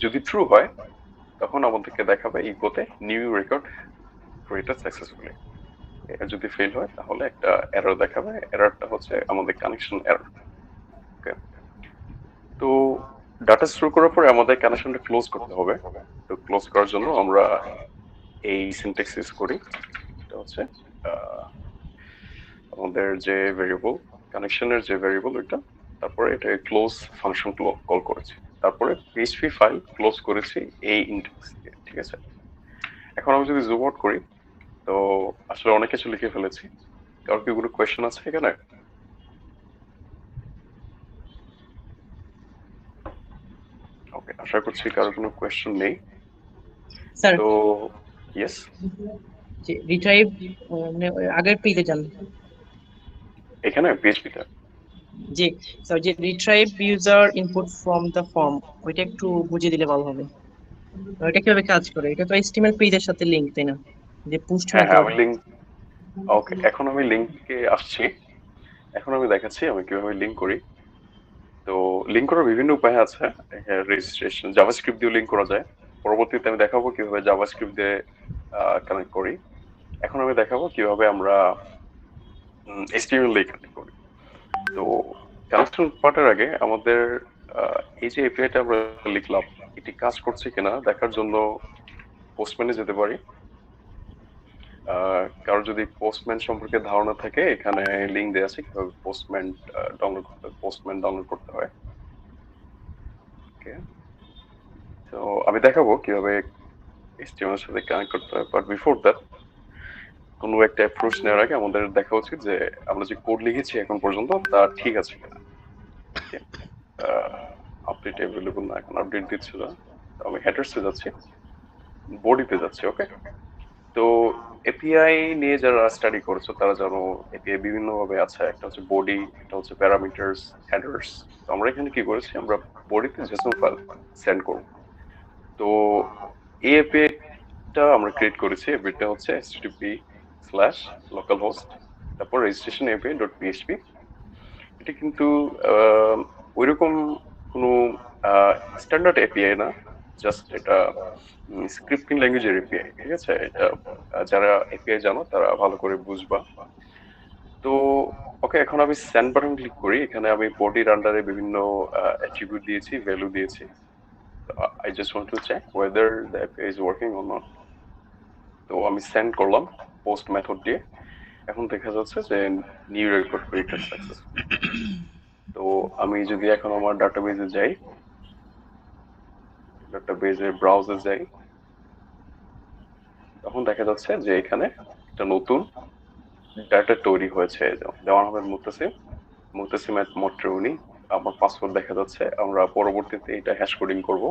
[SPEAKER 1] যদি ট্রু হয় তখন আমাদেরকে দেখাবে ইকোতে নিউ রেকর্ড ক্রিয়েটেড সাকসেসফুলি। আর যদি ফেল হয় তাহলে একটা এরর দেখাবে, এররটা হচ্ছে আমাদের কানেকশন এরর। ওকে, তো ডাটা স্টোর করার পরে আমাদের কানেকশনটা ক্লোজ করতে হবে। তো ক্লোজ করার জন্য আমরা এই সিনট্যাক্স ইউজ করি, এটা হচ্ছে আমাদের যে ভেরিয়েবল কানেকশনের যে ভেরিয়েবল ওইটা, তারপরে এটা ক্লোজ ফাংশন কল করেছি, তারপরে পিএইচপি ফাইল ক্লোজ করেছি এই ইনডেক্স দিয়ে, ঠিক আছে? এখন আমি যদি জুম আউট করি তো আসলে অনেক কিছু লিখে ফেলেছি। কারণ কি কোনো কোয়েশ্চেন আছে এখানে? ওকে, আশা করছি কারো কোনো কোয়েশ্চেন নেই।
[SPEAKER 2] স্যার,
[SPEAKER 1] তো ইয়েস,
[SPEAKER 2] যে রিট্রাইভ আগের পেজে যান।
[SPEAKER 1] এখানে পিএইচপিটা
[SPEAKER 2] জি স্যার, যে retrieve user input from the form, ওইটা একটু বুঝিয়ে দিলে ভালো হবে। ওইটা কিভাবে কাজ করে? এটা তো HTML পেজের সাথে লিংক, তাই না? যে পোস্ট
[SPEAKER 1] হ্যাঁ
[SPEAKER 2] হয়
[SPEAKER 1] হ্যাঁ,
[SPEAKER 2] তো।
[SPEAKER 1] আমি লিংক, ওকে এখন আমি লিংকে আসছি। এখন আমি দেখাচ্ছি আমি কিভাবে লিংক করি। তো লিংক করার বিভিন্ন উপায় আছে। রেজিস্ট্রেশন জাভাস্ক্রিপ্ট দিয়ে লিংক করা যায়, পরবর্তীতে আমি দেখাবো কিভাবে জাভাস্ক্রিপ্ট দিয়ে কানেক্ট করি। এখন আমি দেখাবো কিভাবে আমরা HTML দিয়ে কানেক্ট করি। তো কানেকশন পার্টের আগে আমাদের এই যে এপিআইটা আমরা লিখলাম এটি কাজ করছে কিনা দেখার জন্য পোস্টম্যানে যেতে পারি। কারো যদি পোস্টম্যান সম্পর্কে ধারণা থাকে এখানে লিংক দেওয়া আছে কিভাবে পোস্টম্যান ডাউনলোড করতে হয়। ওকে, তো আমি দেখাবো কিভাবে HTML এর সাথে কানেক্ট করতে হয়, বাট বিফোর দ্যাট কোনো একটা অ্যাপ্রোচ নেওয়ার আগে আমাদের দেখা উচিত যে আমরা যে কোড লিখেছি এখন পর্যন্ত তা ঠিক আছে কিনা। আপডেট অ্যাভেলেবল না, এখন আপডেট দিচ্ছি না, আমি হেডার্সে যাচ্ছি, বডিতে যাচ্ছি। ওকে, তো এপিআই নিয়ে যারা স্টাডি করছো তারা জানো এপিআই বিভিন্ন ভাবে আছে, একটা হচ্ছে বডি, একটা হচ্ছে প্যারামিটারস, হেডার্স। তো আমরা এখানে কি করেছি, আমরা বডিতে জেসন ফাইল সেন্ড করব। তো এই এপিআইটা আমরা ক্রিয়েট করেছি, এপিআইটা হচ্ছে http/localhost তারপর রেজিস্ট্রেশন এপিআই ডট পিএইচপি। এটা কিন্তু ওইরকম কোনো স্ট্যান্ডার্ড এপিআই না জাস্ট এটা স্ক্রিপ্টিং ল্যাঙ্গুয়েজের এপিআই, ঠিক আছে? এটা যারা এপিআই জানো তারা ভালো করে বুঝবা। তো ওকে, এখন আমি সেন্ড বাটন ক্লিক করি। এখানে আমি বডির আন্ডারে বিভিন্ন অ্যাট্রিবিউট দিয়েছি, ভ্যালু দিয়েছি। I just want to check whether the API is working or not. তো আমি সেন্ড করলাম পোস্ট মেথড দিয়ে। এখন দেখা যাচ্ছে যে নিউ রেকর্ড ক্রিয়েটেড সাকসেসফুল। তো আমি যদি এখন আমার ডাটাবেজে যাই, ডাটাবেজে ব্রাউজার যাই, তখন দেখা যাচ্ছে যে এখানে একটা নতুন ডাটা তৈরি হয়েছে। দেওয়ান আহমেদ মুত্তাসিম, মুত্তাসিম এট মটরুনি, আমার পাসওয়ার্ড দেখা যাচ্ছে। আমরা পরবর্তীতে এটা হ্যাশ কোডিং করব,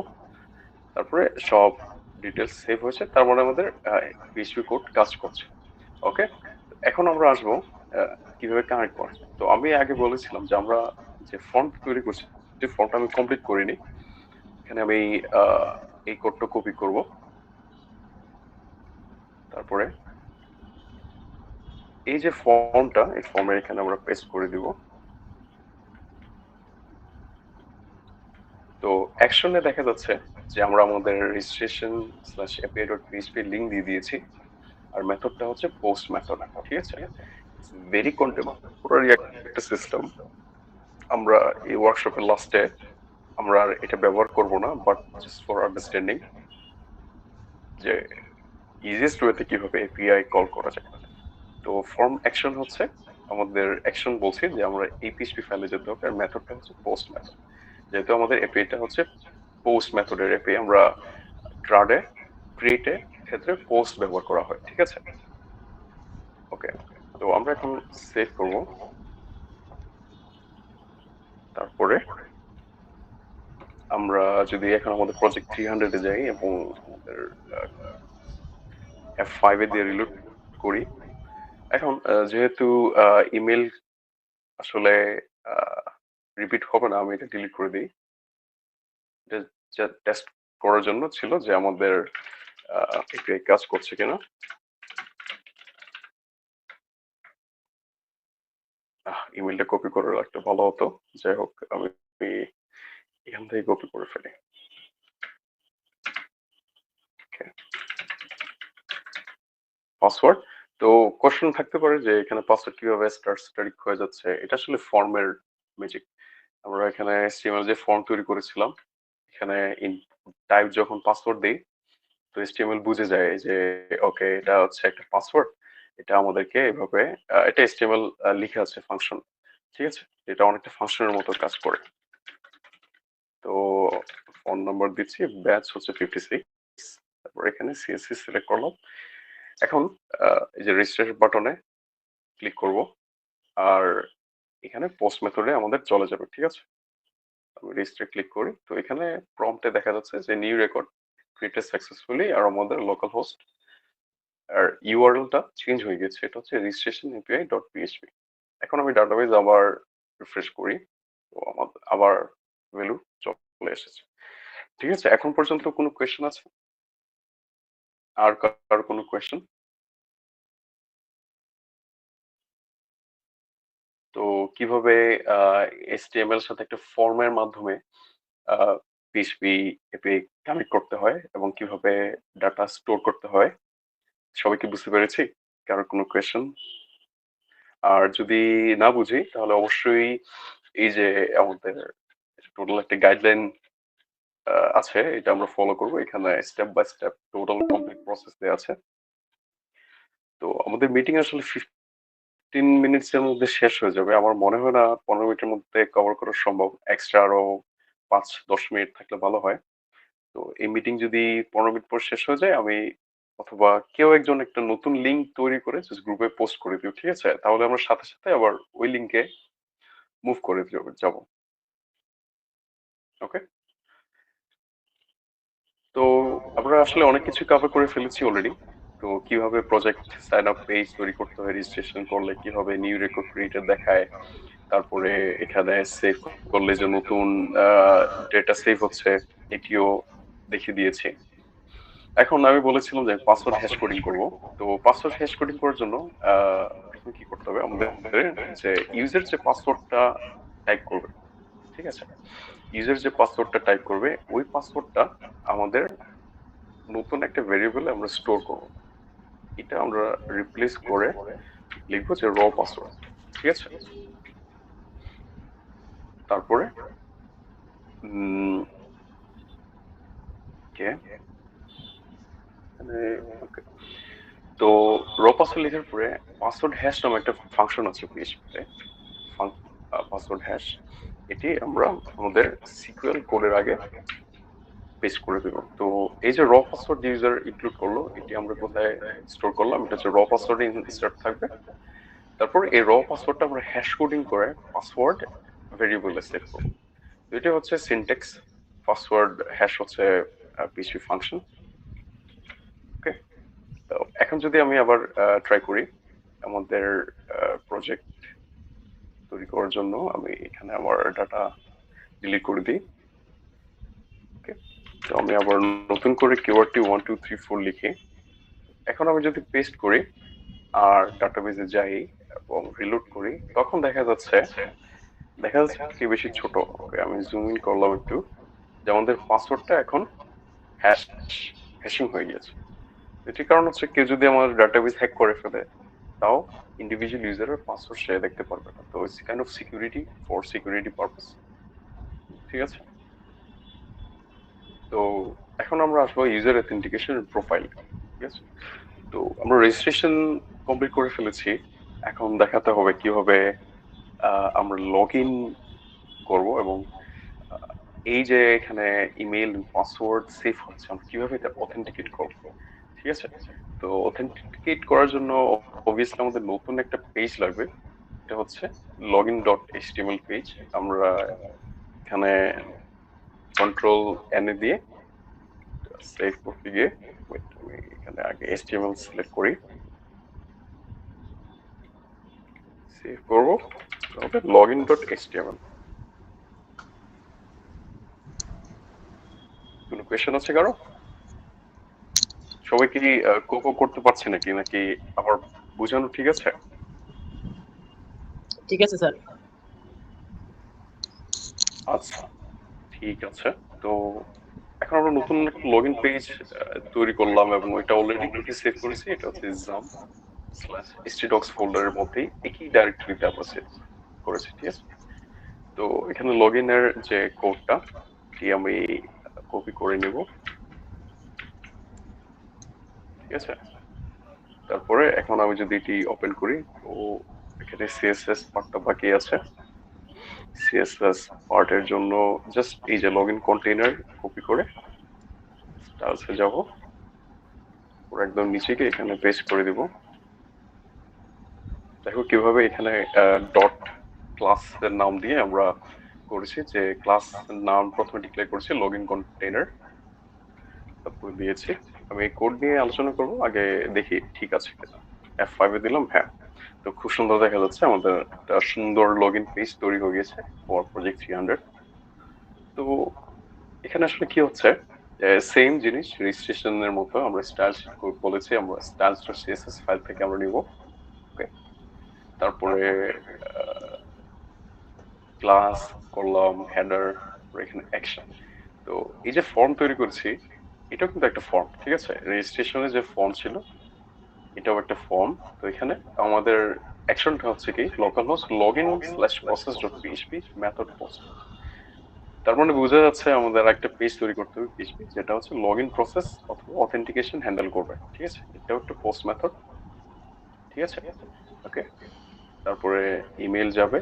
[SPEAKER 1] তারপরে সব ডিটেলস সেভ হয়েছে, তার মানে আমাদের পিএইচপি কোড কাজ করছে। ওকে, এখন আমরা আসবো কিভাবে কানেক্ট করে। তো আমি আগে বলেছিলাম যে আমরা যে ফর্ম তৈরি করছি, যে ফর্মটা আমি কমপ্লিট করিনি। এখানে আমি এই কোডটা কপি করব, তারপরে এই যে ফর্মটা, এই ফর্মের এখানে আমরা পেস্ট করে দিব। তো অ্যাকশনে দেখা যাচ্ছে যে আমরা আমাদের registration slash API dot PHP link দিয়ে দিয়েছি, আর মেথডটা হচ্ছে পোস্ট মেথড, ঠিক আছে? ভেরি কন্টেম্পোরারি একটা সিস্টেম। আমরা এই ওয়ার্কশপের লাস্টে আমরা আর এটা ব্যবহার করব না, বাট জাস্ট ফর আন্ডারস্ট্যান্ডিং যে ইজিয়েস্ট ওয়েতে কিভাবে এপিআই কল করা যায়। তো ফর্ম অ্যাকশন হচ্ছে আমাদের অ্যাকশন, বলছি যে আমরা এই পিএইচপি ফাইলে যেতে হবে, আর মেথডটা হচ্ছে পোস্ট মেথড। যেহেতু আমাদের এপিআইটা হচ্ছে পোস্ট মেথডের এপিআই, আমরা ট্রাডে ক্রিয়েটে ক্ষেত্রে পোস্ট ব্যবহার করা হয়, ঠিক আছে? ওকে, তো আমরা এখন সেভ করব। তারপরে আমরা যদি এখন আমাদের প্রজেক্ট 300 এ যাই এবং আমাদের F5 এ দিয়ে রিলোড করি। এখন যেহেতু ইমেল আসলে রিপিট হবে না, আমি এটা ডিলিট করে দিই। টেস্ট করার জন্য ছিল যে আমাদের এপিআই কাজ করছে কিনা। ইমেলটা কপি করে রাখতে ভালো হতো। যাই হোক, আমি এখান থেকে কপি করে ফেলি। পাসওয়ার্ড, তো কোশ্চেন থাকতে পারে যে এখানে পাসওয়ার্ড কিভাবে স্ট্যাটিক হয়ে যাচ্ছে। এটা আসলে ফর্মের ম্যাজিক। আমরা এখানে HTML যে ফর্ম তৈরি করেছিলাম, এখানে টাইপ যখন পাসওয়ার্ড দেই, তো HTML বুঝে যায় যে ওকে, এটা হচ্ছে একটা পাসওয়ার্ড, এটা আমাদেরকে এভাবে এটা HTML লিখে আছে ফাংশন, ঠিক আছে? এটা অনেকটা ফাংশনের মতো কাজ করে। তো ফোন নাম্বার দিচ্ছি, ব্যাচ হচ্ছে 56, তারপর এখানে CSS সিলেক্ট করলাম। এখন এই যে রেজিস্ট্রেশন বাটনে ক্লিক করব, আর এখানে পোস্ট মেথডে আমাদের চলে যাবে, ঠিক আছে? আমি রেজিস্টার ক্লিক করি, তো এখানে প্রম্পটে দেখা যাচ্ছে যে নিউ রেকর্ড ক্রিয়েটেড সাকসেসফুলি, আর আমাদের লোকাল হোস্ট আর ইউআরএলটা চেঞ্জ হয়ে গেছে, এটা হচ্ছে রেজিস্ট্রেশন এপিআই ডট পিএইচপি। এখন আমি ডাটাবেজ আবার রিফ্রেশ করি, তো আমাদের আবার ভ্যালু চলে এসেছে, ঠিক আছে? এখন পর্যন্ত কোনো কোয়েশ্চেন আছে? আর কার কোনো কোয়েশ্চেন? তো কিভাবে HTML এর সাথে একটা ফর্মের মাধ্যমে পিএইচপি এপিআই কানেক্ট করতে হয় এবং কিভাবে ডাটা স্টোর করতে হয়, সবাই কি বুঝতে পেরেছি? কারোর কোনো কোয়েশ্চেন? আর যদি না বুঝি তাহলে অবশ্যই এই যে আমাদের টোটাল একটা গাইডলাইন আছে, এটা আমরা ফলো করব। এখানে step by step total complete process দেওয়া আছে। তো আমাদের মিটিং আসলে 15 মিনিটস এর মধ্যে শেষ হয়ে যাবে। আমার মনে হয় না 15 মিনিটের মধ্যে কভার করা সম্ভব। এক্সট্রা আরো 5-10 মিনিট থাকলে ভালো হয়। তো এই মিটিং যদি 15 মিনিট পর শেষ হয়ে যায়, আমি অথবা কেউ একজন একটা নতুন লিংক তৈরি করে জাস্ট গ্রুপে পোস্ট করে দিও, ঠিক আছে? তাহলে আমরা সাথে সাথে আবার ওই লিংকে মুভ করে যাব। ওকে, তো আমরা আসলে অনেক কিছু কভার করে ফেলেছি অলরেডি। তো কিভাবে প্রজেক্ট সাইন আপ পেজ তৈরি করতে হয়, রেজিস্ট্রেশন করলে কিভাবে নিউ রেকর্ড ক্রিয়েটেড দেখায়, তারপরে এখানে সেভ করলে যে নতুন ডেটা সেভ হচ্ছে, এটিও দেখিয়ে দিয়েছি। এখন আমি বলেছিলাম যে পাসওয়ার্ড হ্যাশ কোডিং করব। তো পাসওয়ার্ড হ্যাশ কোডিং করার জন্য এখন কি করতে হবে আমাদের, যে ইউজার যে পাসওয়ার্ডটা টাইপ করবে, ঠিক আছে? ইউজার যে পাসওয়ার্ডটা টাইপ করবে ওই পাসওয়ার্ডটা আমাদের নতুন একটা ভেরিয়েবলে আমরা স্টোর করব। এটা আমরা রিপ্লেস করে লিখবো যে র পাসওয়ার্ড, ঠিক আছে? তারপরে ওকে, তো র পাসওয়ার্ড লেখার পরে পাসওয়ার্ড হ্যাশ নামে একটা ফাংশন আছে পিএইচপিতে, পাসওয়ার্ড হ্যাশ। এটি আমরা আমাদের সিকিউর কোডের আগে পেস্ট করে দেব। তো এই যে র পাসওয়ার্ড ইউজার ইনক্লুড করলো, এটি আমরা কোথায় স্টোর করলাম? এটা হচ্ছে র পাসওয়ার্ড ইনস্টার্ট থাকবে। তারপর এই র পাসওয়ার্ডটা আমরা হ্যাশ কোডিং করে পাসওয়ার্ড ভেরিয়েবলে সেট করব। এটা হচ্ছে সিনট্যাক্স। পাসওয়ার্ড হ্যাশ হচ্ছে পিএইচপি ফাংশন। ওকে, তো এখন যদি আমি আবার ট্রাই করি আমাদের প্রজেক্ট তৈরি করার জন্য, আমি এখানে আমার ডাটা ডিলিট করে দিই। ওকে, তো আমি আবার নতুন করে কিওয়ার্ডটি 1 2 3 4 লিখে এখন আমি যদি পেস্ট করি আর ডাটাবেজে যাই এবং রিলোড করি, তখন দেখা যাচ্ছে কি বেশি ছোট। ওকে, আমি জুম ইন করলাম একটু, যে আমাদের পাসওয়ার্ডটা এখন হ্যাশিং হয়ে গেছে। এটির কারণ হচ্ছে কেউ যদি আমার ডাটাবেস হ্যাক করে ফেলে, তাও ইন্ডিভিজুয়াল ইউজারের পাসওয়ার্ড সে দেখতে পারবে না। তো it's kind of security for security purpose, ঠিক আছে? তো এখন আমরা আসবো ইউজার অথেন্টিকেশন প্রোফাইল, ঠিক আছে? তো আমরা রেজিস্ট্রেশন কমপ্লিট করে ফেলেছি। এখন দেখাতে হবে কিভাবে আমরা লগ ইন করবো এবং এই যে এখানে ইমেল পাসওয়ার্ড সেভ হচ্ছে, আমরা কিভাবে এটা অথেন্টিকেট করবো, ঠিক আছে? তো অথেন্টিকেট করার জন্য অবভিয়াসলি আমাদের নতুন একটা পেজ লাগবে। এটা হচ্ছে login.html পেজ। আমরা এখানে কন্ট্রোল এন এ দিয়ে সেভ করতে গিয়ে আমি এখানে আগে html সিলেক্ট করি, সেভ করবো। তাহলে login.html। কোনো কোয়েশ্চেন আছে কারো? সবাই কি কোকো করতে পারছে নাকি নাকি আবার বোঝানো ঠিক আছে?
[SPEAKER 2] ঠিক আছে স্যার।
[SPEAKER 1] আচ্ছা, ঠিক আছে। তো এখন আমরা নতুন একটা লগইন পেজ তৈরি করলাম এবং এটা অলরেডি কোথায় সেভ করেছি, এটা হচ্ছে jump/htdocs ফোল্ডারের মধ্যেই একই ডাইরেক্টরিতে আমরা সেভ করেছি, ঠিক আছে? তো এখানে লগইনের যে কোডটা কি আমি কপি করে নেব, ঠিক আছে? তারপরে এখন আমি যদি এটি ওপেন করি, তো এখানে সিএসএস পার্টটা বাকি আছে। সিএসএস পার্টের জন্য জাস্ট এই যে লগইন কন্টেইনার কপি করে স্টাইলসে যাব, পুরো একদম নিচে গিয়ে এখানে পেস্ট করে দিব। দেখো কিভাবে এখানে ডট ক্লাসের নাম দিয়ে আমরা করেছি, যে ক্লাস নাম প্রথমে ডিক্লেয়ার করেছি লগইন কন্টেইনার, তারপর দিয়েছি। আমি এই কোড নিয়ে আলোচনা করব, আগে দেখি ঠিক আছে কিনা। F5 এ দিলাম, হ্যাঁ। তো খুব সুন্দর দেখা যাচ্ছে, আমাদের একটা সুন্দর লগইন পেজ তৈরি হয়ে গেছে ফর প্রজেক্ট 300। তো এখানে আসলে কি হচ্ছে, সেম জিনিস রেজিস্ট্রেশনের মতো আমরা স্টাইলস বলেছি, আমরা style.css ফাইল থেকে আমরা নিব। ওকে, তারপরে ক্লাস করলাম, হেডার, এখানে অ্যাকশন। তো এই যে ফর্ম তৈরি করেছি, এটাও কিন্তু একটা ফর্ম, ঠিক আছে? রেজিস্ট্রেশনে যে ফর্ম ছিল, এটাও একটা ফর্ম। তো এখানে আমাদের অ্যাকশনটা হচ্ছে কি, localhost login/process.php মেথড পোস্ট। তার মানে বোঝা যাচ্ছে আমাদের একটা পেজ তৈরি করতে হবে পিএইচপি, যেটা হচ্ছে লগইন প্রসেস অথবা অথেন্টিকেশন হ্যান্ডেল করবে, ঠিক আছে? এটাও একটা পোস্ট মেথড, ঠিক আছে? ওকে, তারপরে ইমেল যাবে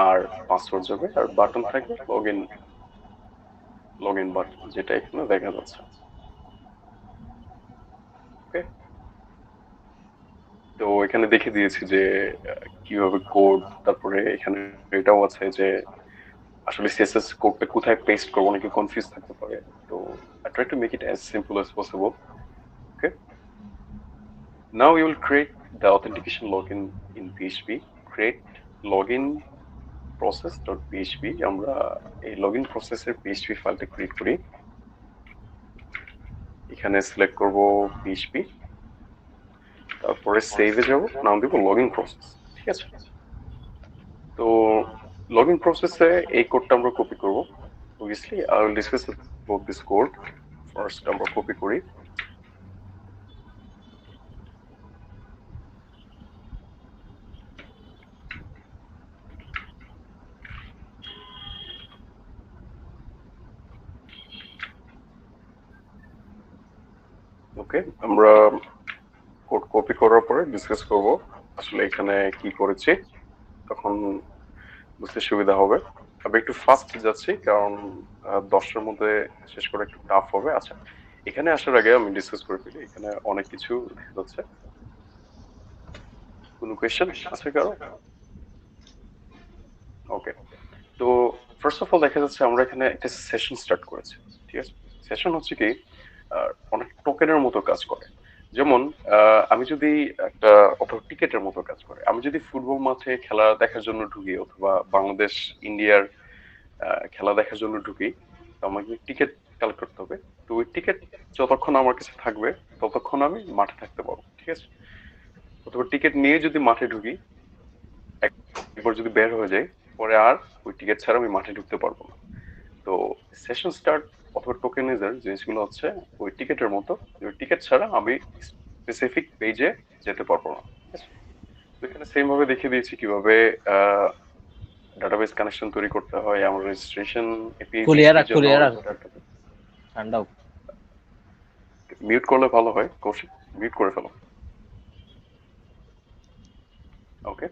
[SPEAKER 1] আর পাসওয়ার্ড যাবে আর বাটন থাকবে লগইন বাটন, যেটা এখানে দেখা যাচ্ছে। ওকে, তো এখানে দেখে দিয়েছি যে কিভাবে কোড, তারপরে এখানে এটাও আছে যে আসলে সিএসএস কোডটা কোথায় পেস্ট করবো, অনেকে কনফিউজ থাকতে পারে। তো I try to make it as simple as possible. Okay, now you will create the authentication login in PHP. Create login process.php, আমরা এই লগইন প্রসেসের PHP ফাইলটা ক্রিয়েট করি। এখানে সিলেক্ট করব PHP, তারপরে সেভে যাব, নাম দিব লগইন প্রসেস, ঠিক আছে? তো লগইন প্রসেসে এই কোডটা আমরা কপি করব, obviously I will discuss about this code. First আমরা কপি করি। ওকে, আমরা কোড কপি করার পরে ডিসকাস করব আসলে এখানে কি করেছি, তখন বুঝতে সুবিধা হবে। আমি একটু ফাস্ট যাচ্ছি কারণ 10টার মধ্যে শেষ করে একটু টাফ হবে। আচ্ছা, এখানে আসার আগে আমি ডিসকাস করে ফেলি, এখানে অনেক কিছু দেখা যাচ্ছে। কোনো কোয়েশ্চেন আছে কারো? ওকে, তো ফার্স্ট অফ অল দেখা যাচ্ছে আমরা এখানে একটা সেশন স্টার্ট করেছি। ঠিক আছে, সেশন হচ্ছে কি অনেক টোকেনের মতো কাজ করে। যেমন আমি যদি একটা অথবা টিকেটের মতো কাজ করে, আমি যদি ফুটবল মাঠে খেলা দেখার জন্য ঢুকি অথবা বাংলাদেশ ইন্ডিয়ার খেলা দেখার জন্য ঢুকি, তো আমাকে টিকিট কালেক্ট করতে হবে। তো ওই টিকিট যতক্ষণ আমার কাছে থাকবে ততক্ষণ আমি মাঠে থাকতে পারবো। ঠিক আছে, অথবা টিকিট নিয়ে যদি মাঠে ঢুকি, একবার যদি বের হয়ে যায় পরে আর ওই টিকিট ছাড়া আমি মাঠে ঢুকতে পারবো না। তো সেশন স্টার্ট অথবা টোকেনাইজার জিনিসগুলো হচ্ছে ওই টিকিটের মতো, ওই টিকিট ছাড়া আমি স্পেসিফিক পেজে যেতে পারবো না। ঠিক আছে, তো এখানে সেম ভাবে দেখিয়ে দিয়েছি কিভাবে ডাটাবেস কানেকশন তৈরি করতে হয়, আমার রেজিস্ট্রেশন এপিআই জন্য
[SPEAKER 3] ঠান্ডাও
[SPEAKER 1] মিউট করলে ভালো হয়। কৌশিক মিউট করে ফেলো। ওকে,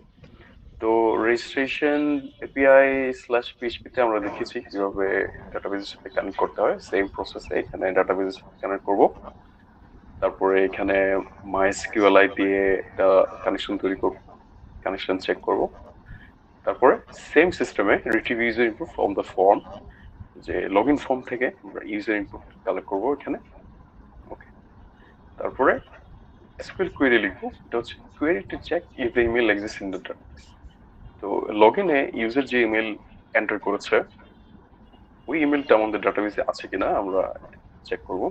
[SPEAKER 1] তো রেজিস্ট্রেশন এপিআই স্ল্যাশ পিএইচপিতে আমরা দেখেছি কিভাবে ডাটাবেসের সাথে কানেক্ট করতে হয়। সেম প্রসেসে এখানে ডাটাবেসের সাথে কানেক্ট করব। তারপরে এখানে মাইএসকিউএলআই দিয়ে একটা কানেকশন তৈরি করব, কানেকশন চেক করব। তারপরে সেম সিস্টেমে retrieve user input from the form, যে লগইন ফর্ম থেকে আমরা ইউজার ইনপুট কালেক্ট করব এখানে। ওকে, তারপরে এসকিউএল কোয়েরি লিখবো, এটা হচ্ছে query to check if the email exist in the database. তো লগইনে ইউজার যে ইমেল এন্টার করেছে ওই ইমেলটা আমাদের ডাটাবেসে আছে কিনা আমরা চেক করব।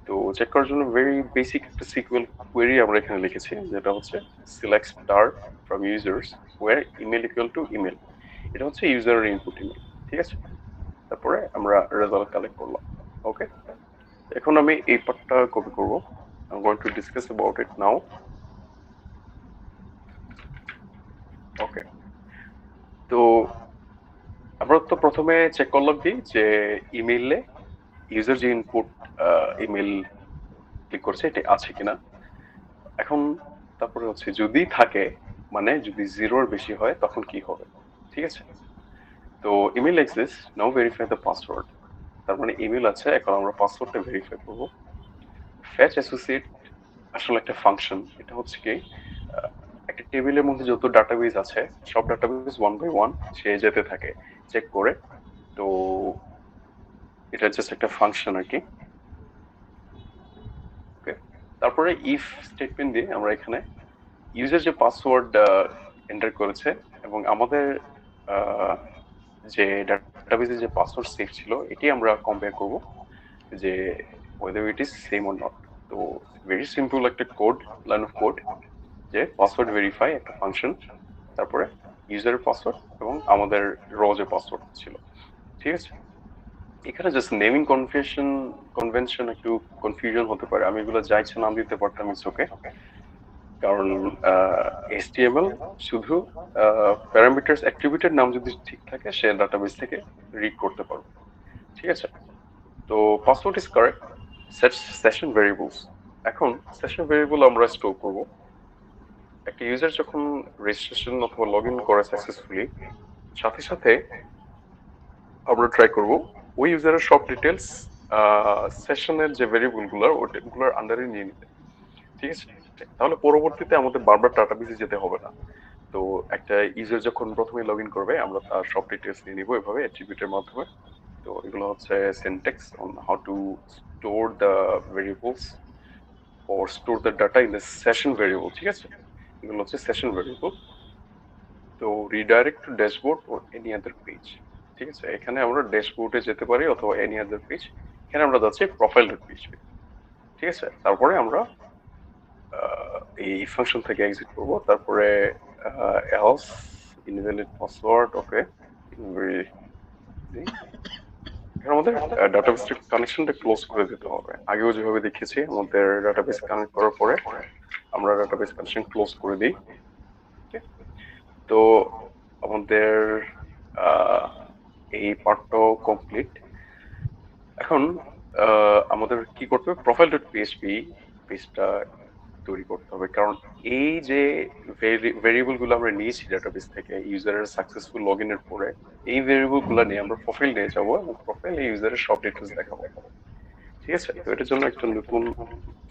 [SPEAKER 1] তো চেক করার জন্য ভেরি বেসিক একটা সিকিউএল কোয়েরি আমরা এখানে লিখেছি, যেটা হচ্ছে select star from users where email equal to email. এটা হচ্ছে ইউজারের ইনপুট ইমেল। ঠিক আছে, তারপরে আমরা রেজাল্ট কালেক্ট করলাম। ওকে, এখন আমি এই পার্টটা কপি করব। I'm going to discuss about it now. ওকে, তো আমরা তো প্রথমে চেক করলাম কি যে ইমেইলে ইউজার যে ইনপুট ইমেল ক্লিক করছে এটা আছে কিনা। এখন তারপরে হচ্ছে যদি থাকে, মানে যদি 0-এর বেশি হয় তখন কি হবে। ঠিক আছে, তো email exist, now verify the password. তার মানে ইমেল আছে, এখন আমরা পাসওয়ার্ডটা ভেরিফাই করব। ফেচ অ্যাসোসিয়েট আসলে একটা ফাংশন, এটা হচ্ছে কি একটা টেবিলের মধ্যে যত ডাটাবেস আছে সব ডাটাবেস ওয়ান বাই ওয়ান সে যেতে থাকে চেক করে। তো এটা জাস্ট একটা ফাংশন আর কি। ওকে, তারপরে ইফ স্টেটমেন্ট দিয়ে আমরা এখানে ইউজার যে পাসওয়ার্ড এন্টার করেছে এবং আমাদের যে ডাটাবেসে যে পাসওয়ার্ড সেভ ছিল এটি আমরা কম্পেয়ার করব যে whether it is same or not. তো ভেরি সিম্পল একটা কোড, লাইন অফ কোড, যে পাসওয়ার্ড ভেরিফাই একটা ফাংশন, তারপরে ইউজারের পাসওয়ার্ড এবং আমাদের যে পাসওয়ার্ড ছিল। ঠিক আছে, এখানে জাস্ট নেমিং কনভেনশন একটু কনফিউশন হতে পারে, আমি এগুলো যা ইচ্ছা নাম দিতে পারতাম, ইটস ওকে। কারণ HTML শুধু প্যারামিটারস অ্যাট্রিবিউটের নাম যদি ঠিক থাকে সে ডাটাবেস থেকে রিড করতে পারবে। ঠিক আছে, তো password is correct. Session variables, এখন সেশন ভেরিয়েবল আমরা স্টোর করব। একটা ইউজার যখন রেজিস্ট্রেশন অথবা লগইন করে সাকসেসফুলি, সাথে সাথে আমরা ট্রাই করব ওই ইউজারের সব ডিটেলস সেশনের যে ভেরিয়েবল ওগুলোর আন্ডারে নিয়ে নিতে। ঠিক আছে, তাহলে পরবর্তীতে আমাদের বারবার ডাটাবেসে যেতে হবে না। তো একটা ইউজার যখন প্রথমে লগইন করবে আমরা তার সব ডিটেলস নিয়ে নিব এভাবে অ্যাট্রিবিউটের মাধ্যমে। তো এগুলো হচ্ছে syntax on how to store the variables or store the data in the session variable। ঠিক আছে, এগুলো হচ্ছে সেশন ভেরিয়েবল। তো redirect to dashboard or any other page। ঠিক আছে, এখানে আমরা ড্যাশবোর্ডে যেতে পারি অথবা any other page। এখানে আমরা যাচ্ছি profile.php। ঠিক আছে, তারপরে আমরা এই ফাংশন থেকে এক্সিট করব। তারপরে else invalid password। ওকে, এখানে আমাদের ডাটাবেস কানেকশনটা ক্লোজ করে দিতে হবে। আগেও যেভাবে দেখেছি আমাদের ডাটাবেস কানেক্ট করার পরে আমরা ডাটাবেস কানেকশন ক্লোজ করে দিই। তো আমাদের এই পার্টটাও কমপ্লিট। এখন আমাদের কি করতে হবে, প্রোফাইল ডট পিএইচপি পেজটা তৈরি করতে হবে। কারণ এই যে ভেরিয়েবল গুলো আমরা নিয়েছি ডাটাবেস থেকে ইউজারের সাকসেসফুল লগ ইনের পরে, এই ভেরিয়েবল গুলো নিয়ে আমরা প্রোফাইল নিয়ে যাবো এবং প্রোফাইলে ইউজারের সব ডিটেলস দেখাবো। ঠিক আছে, তো এটার জন্য একটা নতুন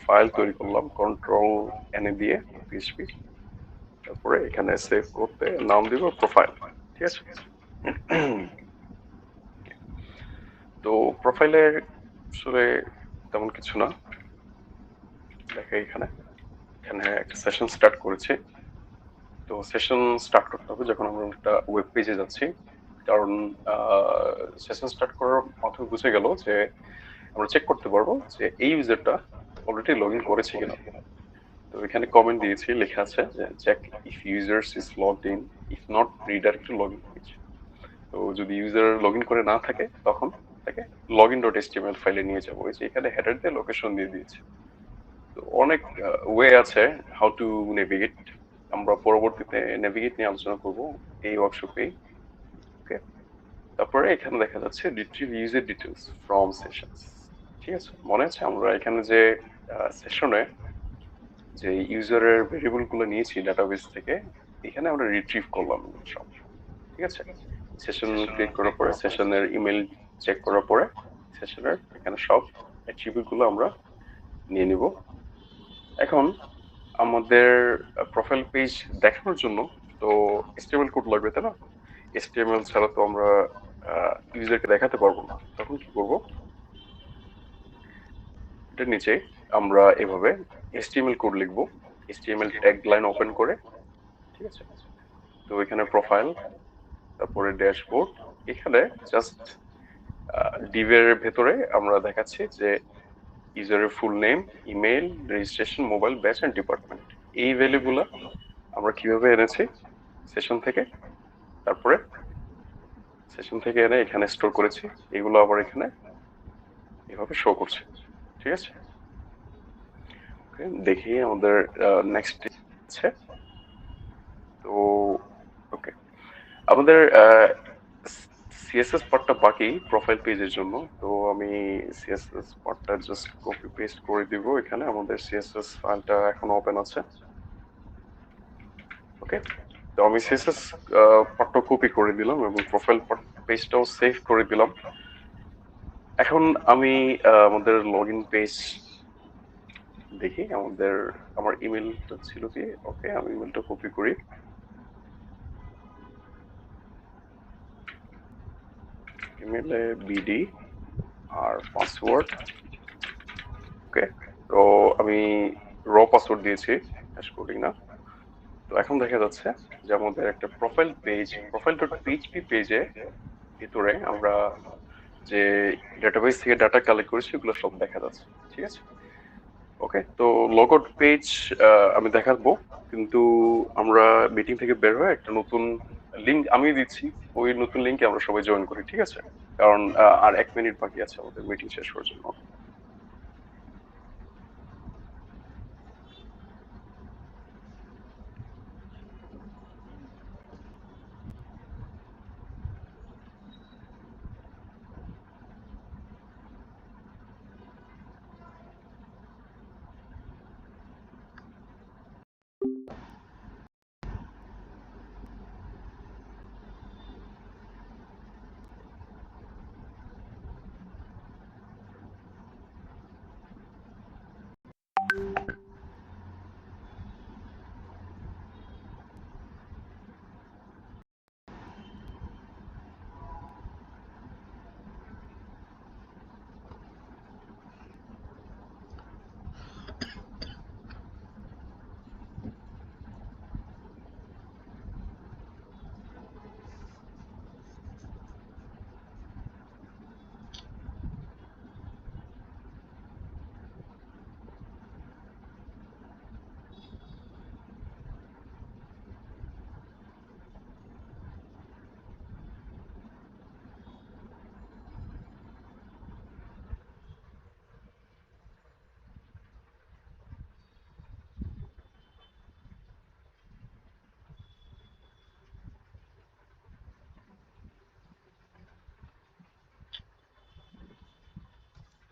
[SPEAKER 1] ফাইল তৈরি করলাম কন্ট্রোল এন এ দিয়ে পিএইচপি, তারপরে এখানে সেভ করতে নাম দিব প্রোফাইল। ঠিক আছে, তো প্রোফাইলের আসলে তেমন কিছু না, দেখে এখানে এখানে একটা সেশন স্টার্ট করেছি। তো সেশন স্টার্ট করতে হবে যখন আমরা একটা ওয়েব পেজে যাচ্ছি, কারণ সেশন স্টার্ট করার মাধ্যমে বুঝে গেল যে আমরা চেক করতে পারবো যে এই ইউজারটা অলরেডি লগ ইন করেছে কিনা। তো এখানে কমেন্ট দিয়েছি, লেখা আছে যে check if users is logged in, if not redirect to login page. তো যদি ইউজার লগ ইন করে না থাকে তখন তাকে লগ ইন ডট এচটিএমএল ফাইলে নিয়ে যাবো। এই যে এখানে হেডার দিয়ে লোকেশন দিয়ে দিয়েছে। তো অনেক ওয়ে আছে হাউ টু নেভিগেট, আমরা পরবর্তীতে নেভিগেট নিয়ে আলোচনা করব এই ওয়ার্কশপে। ওকে, তারপরে এখানে দেখা যাচ্ছে retrieve user details from sessions. ঠিক আছে, মনে আছে আমরা এখানে যে সেশনে যে ইউজারের ভেরিয়েবল গুলো নিয়েছি ডাটাবেস থেকে, এখানে আমরা রিট্রিভ করলাম সব। ঠিক আছে, সেশন ক্লিক করার পরে সেশনের ইমেল চেক করার পরে সেশনের এখানে সব অ্যাট্রিবিউট গুলো আমরা নিয়ে নিব। এখন আমাদের প্রোফাইল পেজ দেখানোর জন্য তো এচটিএমএল কোড লাগবে, তাই না? এচটিএমএল ছাড়া তো আমরা ইউজারকে দেখাতে পারবো না। তখন কি করব, এটার নিচে আমরা এভাবে এচটিএমএল কোড লিখবো, এচটিএমএল ট্যাগ লাইন ওপেন করে। ঠিক আছে, তো এখানে প্রোফাইল, তারপরে ড্যাশবোর্ড, এখানে জাস্ট ডিভের ভেতরে আমরা দেখাচ্ছি যে ইউজারের full name, email, registration, mobile, batch and department. এই ভ্যালুগুলো আমরা কিভাবে এনেছি সেশন থেকে, তারপরে সেশন থেকে এনে এখানে স্টোর করেছি, এগুলো আবার এখানে এভাবে শো করছে। ঠিক আছে, দেখি আমাদের নেক্সট আছে। তো ওকে, আমাদের সিএসএস পার্টটা বাকি প্রোফাইল পেজের জন্য। তো আমি সিএসএস পার্টটা জাস্ট কপি পেস্ট করে দিব এখানে। আমাদের সিএসএস ফাইলটা এখন ওপেন আছে। ওকে, তো আমি সিএসএস পার্টটা কপি করে দিলাম এবং প্রোফাইল পেজটাও সেভ করে দিলাম। এখন আমি আমাদের লগইন পেজ দেখি, আমার ইমেলটা ছিল কি, ওকে আমি ইমেলটা কপি করি। ইমেলে বিডি আর পাসওয়ার্ড। ওকে, তো আমি র পাসওয়ার্ড দিয়েছি, হ্যাশ কোডিং না। তো এখন দেখা যাচ্ছে যে আমাদের একটা profile page, profile dot PHP পেজে ভিতরে আমরা যে ডেটাবেস থেকে ডাটা কালেক্ট করেছি ওগুলো সব দেখা যাচ্ছে। ঠিক আছে, ওকে, তো লগ আউট পেজ আমি দেখাবো, কিন্তু আমরা মিটিং থেকে বের হয়ে একটা নতুন লিঙ্ক আমি দিচ্ছি, ওই নতুন লিঙ্কে আমরা সবাই জয়েন করি। ঠিক আছে, কারণ আর 1 মিনিট বাকি আছে আমাদের মিটিং শেষ হওয়ার জন্য।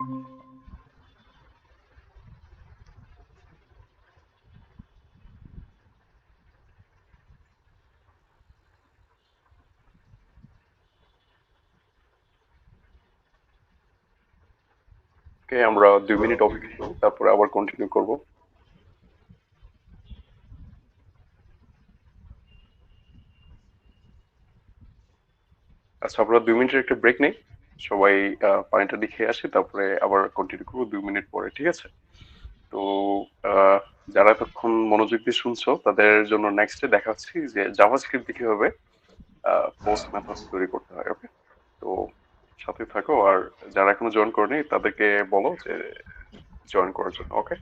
[SPEAKER 1] ওকে, আমরা 2 মিনিট অপেক্ষা করব, তারপরে আবার কন্টিনিউ করব। আচ্ছা, আমরা 2 মিনিটের একটা ব্রেক নেই, সবাই পানিটা দিয়ে খেয়ে আসি, তারপরে আবার কন্টিনিউ করবো 2 মিনিট পরে, ঠিক আছে? তো আহ, যারা এতক্ষণ মনোযোগ দিয়ে শুনছো তাদের জন্য নেক্সটে দেখা হচ্ছে যে জাভাস্ক্রিপ্ট দিয়ে কিভাবে পোস্ট মেথড তৈরি করতে হয়। ওকে, তো সাথে থাকো, আর যারা এখনো জয়েন করেনি তাদেরকে বলো যে জয়েন করার জন্য। ওকে,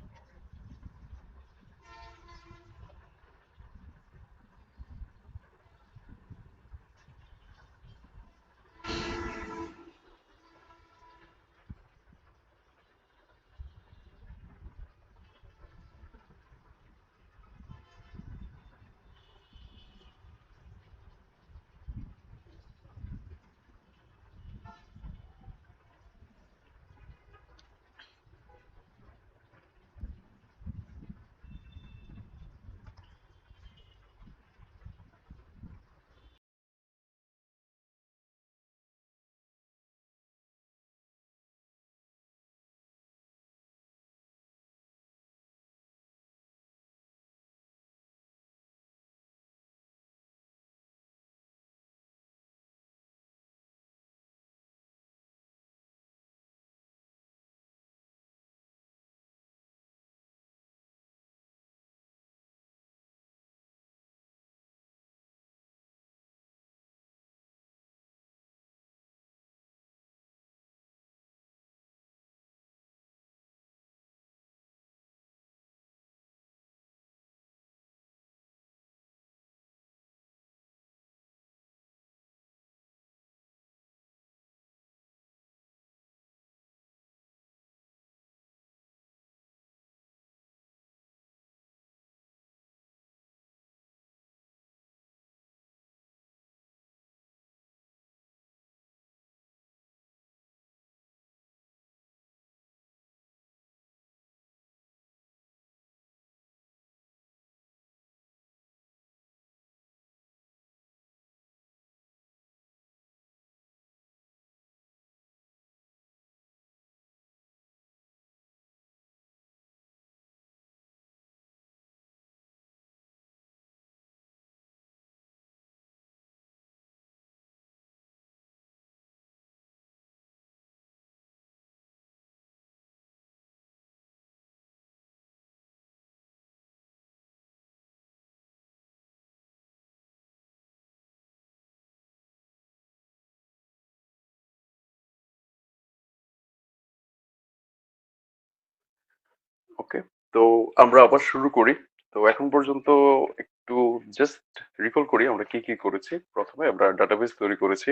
[SPEAKER 1] ওকে, তো আমরা আবার শুরু করি। তো এখন পর্যন্ত একটু জাস্ট রিকল করি আমরা কি কি করেছি। প্রথমে আমরা ডাটাবেস তৈরি করেছি,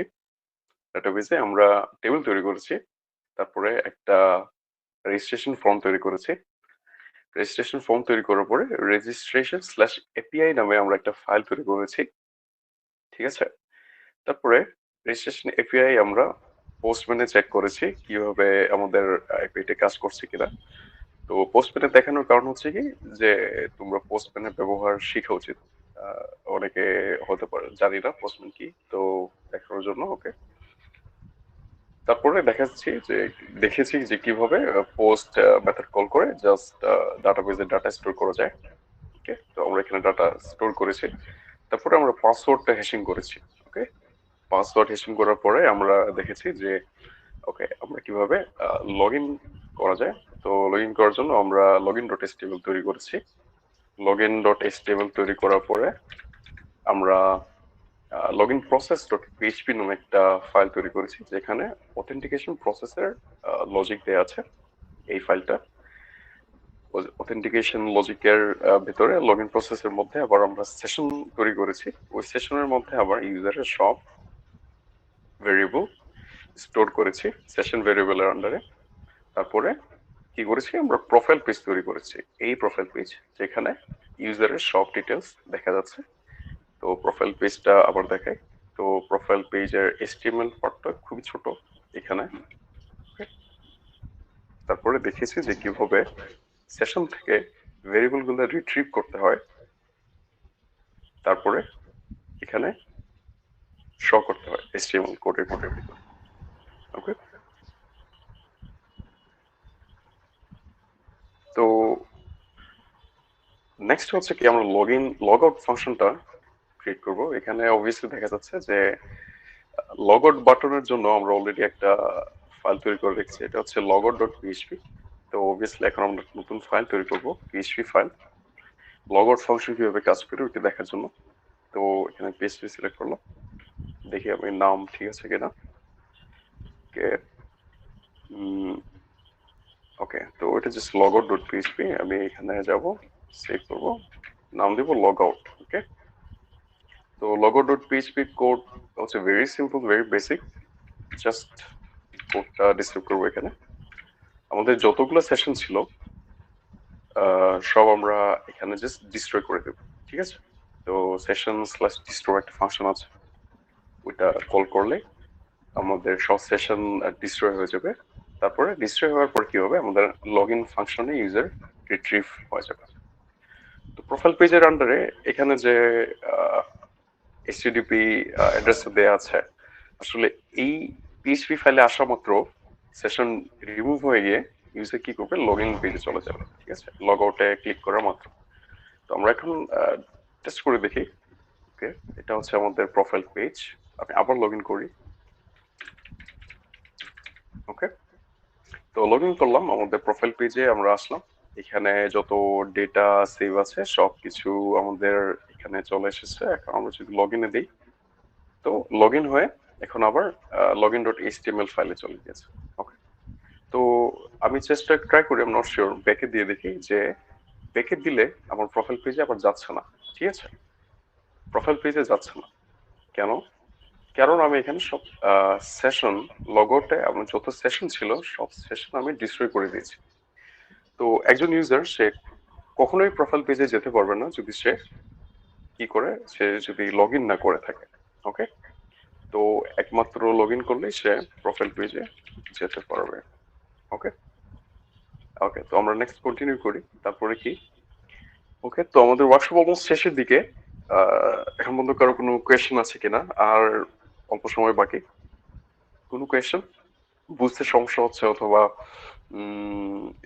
[SPEAKER 1] ডাটাবেসে আমরা টেবিল তৈরি করেছি, তারপরে একটা রেজিস্ট্রেশন ফর্ম তৈরি করেছি। রেজিস্ট্রেশন ফর্ম তৈরি করার পরে রেজিস্ট্রেশন স্ল্যাশ এপিআই নামে আমরা একটা ফাইল তৈরি করেছি, ঠিক আছে? তারপরে রেজিস্ট্রেশন এপিআই আমরা পোস্টম্যানে চেক করেছি কিভাবে আমাদের এপিআইটা কাজ করছে কিনা। তো পোস্টম্যানে দেখানোর কারণ হচ্ছে কি, যে তোমরা পোস্টম্যানের ব্যবহার শেখা উচিত। আহ, অনেকে হতে পারে জানি না পোস্টম্যান কি, তো দেখানোর জন্য। ওকে, তারপরে দেখেছি যে কিভাবে পোস্ট মেথড কল করে জাস্ট ডাটাবেজে ডাটা স্টোর করা যায়। ওকে, তো আমরা এখানে ডাটা স্টোর করেছি, তারপরে আমরা পাসওয়ার্ডটা হ্যাশিং করেছি। ওকে, পাসওয়ার্ড হ্যাশিং করার পরে আমরা দেখেছি যে ওকে আমরা কিভাবে লগ ইন করা যায়। তো লগ ইন করার জন্য আমরা লগ ইন ডট এচটিএমএল তৈরি করেছি। লগ ইন ডট এচটিএমএল তৈরি করার পরে আমরা log in process dot PHP নামে একটা ফাইল তৈরি করেছি, যেখানে অথেন্টিকেশন প্রসেসের লজিক দেওয়া আছে। এই ফাইলটা অথেন্টিকেশন লজিকের ভিতরে লগ ইন প্রসেসের মধ্যে আবার আমরা সেশন তৈরি করেছি। ওই সেশনের মধ্যে আবার ইউজারের সব ভেরিয়েবল স্টোর করেছি সেশন ভেরিয়েবলের আন্ডারে। তারপরে কি করেছি, আমরা প্রোফাইল পেজ তৈরি করেছি। এই প্রোফাইল পেজ যেখানে ইউজারের সব ডিটেলস দেখা যাচ্ছে। তো প্রোফাইল পেজটা আবার দেখাই। তো প্রোফাইল পেজের এইচটিএমএল পার্টটা খুবই ছোট এখানে। তারপরে দেখেছি যে কিভাবে সেশন থেকে ভেরিয়েবল গুলো রিট্রিভ করতে হয়, তারপরে এখানে শো করতে হয় HTML কোডের ভিতরে। ওকে, তো নেক্সট হচ্ছে কি আমরা লগ আউট ফাংশনটা ক্রিয়েট করব। এখানে অবভিয়াসলি দেখা যাচ্ছে যে লগ আউট বাটনের জন্য আমরা অলরেডি একটা ফাইল তৈরি করে রেখেছি, এটা হচ্ছে logout.php। তো অবভিয়াসলি এখন আমরা নতুন ফাইল তৈরি করব, PHP file. Log out function কিভাবে কাজ করে ওইটা দেখার জন্য তো এখানে PHP সিলেক্ট করলাম, দেখি আমি নাম ঠিক আছে কিনা। ওকে, ওকে, তো এটা জাস্ট logout.php। আমি এখানে যাব, সেভ করব, নাম দেব লগ আউট। ওকে, তো logout.php কোড হচ্ছে very simple, very basic. Just কোডটা ডিসক্রাইব করবো। এখানে আমাদের যতগুলো সেশন ছিল সব আমরা এখানে জাস্ট ডিস্ট্রয় করে দেব, ঠিক আছে। তো সেশন স্ল্যাশ ডিস্ট্রয় একটা ফাংশন আছে, ওইটা কল করলে আমাদের সব সেশন ডিস্ট্রয় হয়ে যাবে। তারপরে ডিস্ট্রয় হওয়ার পর কি হবে, আমাদের লগ ইন ফাংশনে ইউজার রিট্রিভ হয়ে যাবে। তো প্রোফাইল পেজের আন্ডারে এখানে যে HTTP অ্যাড্রেস দেওয়া আছে, আসলে এই PHP ফাইলে আসা মাত্র সেশন রিমুভ হয়ে গিয়ে ইউজার কি করবে, লগ ইন পেজে চলে যাবে, ঠিক আছে, লগ আউটে ক্লিক করা মাত্র। তো আমরা এখন টেস্ট করে দেখি। ওকে, এটা হচ্ছে আমাদের প্রোফাইল পেজ। আমি আবার লগ ইন করি। ওকে, তো লগ ইন করলাম, আমাদের প্রোফাইল পেজে আমরা আসলাম। এখানে যত ডেটা সেভ আছে সবকিছু আমাদের এখানে চলে এসেছে। এখন আমরা যদি লগ ইনে দিই, তো লগ ইন হয়ে এখন আবার login.html ফাইলে চলে গেছে। ওকে, তো আমি চেষ্টা ট্রাই করি, আমি নট শিওর, ব্যাকে দিয়ে দেখি যে ব্যাকে দিলে আমার প্রোফাইল পেজে আবার যাচ্ছে না। ঠিক আছে, প্রোফাইল পেজে যাচ্ছে না কেন? কারণ আমি এখানে সব সেশন লগআউটে আমার যত সেশন ছিল সব সেশন আমি ডিস্ট্রয় করে দিয়েছি। তো একজন ইউজার সে কখনোই প্রোফাইল পেজে যেতে পারবে না যদি সে কি করে, সে যদি লগ ইন না করে থাকে। ওকে, তো একমাত্র লগ ইন করলেই সে প্রোফাইল পেজে যেতে পারবে। ওকে, ওকে, তো আমরা নেক্সট কন্টিনিউ করি। তারপরে কি, ওকে, তো আমাদের ওয়ার্কশপ অলমোস্ট শেষের দিকে। এখন পর্যন্ত কারো কোনো কোয়েশ্চেন আছে কিনা? আর অল্প সময় বাকি, কোনো কোয়েশ্চেন? বুঝতে সমস্যা হচ্ছে অথবা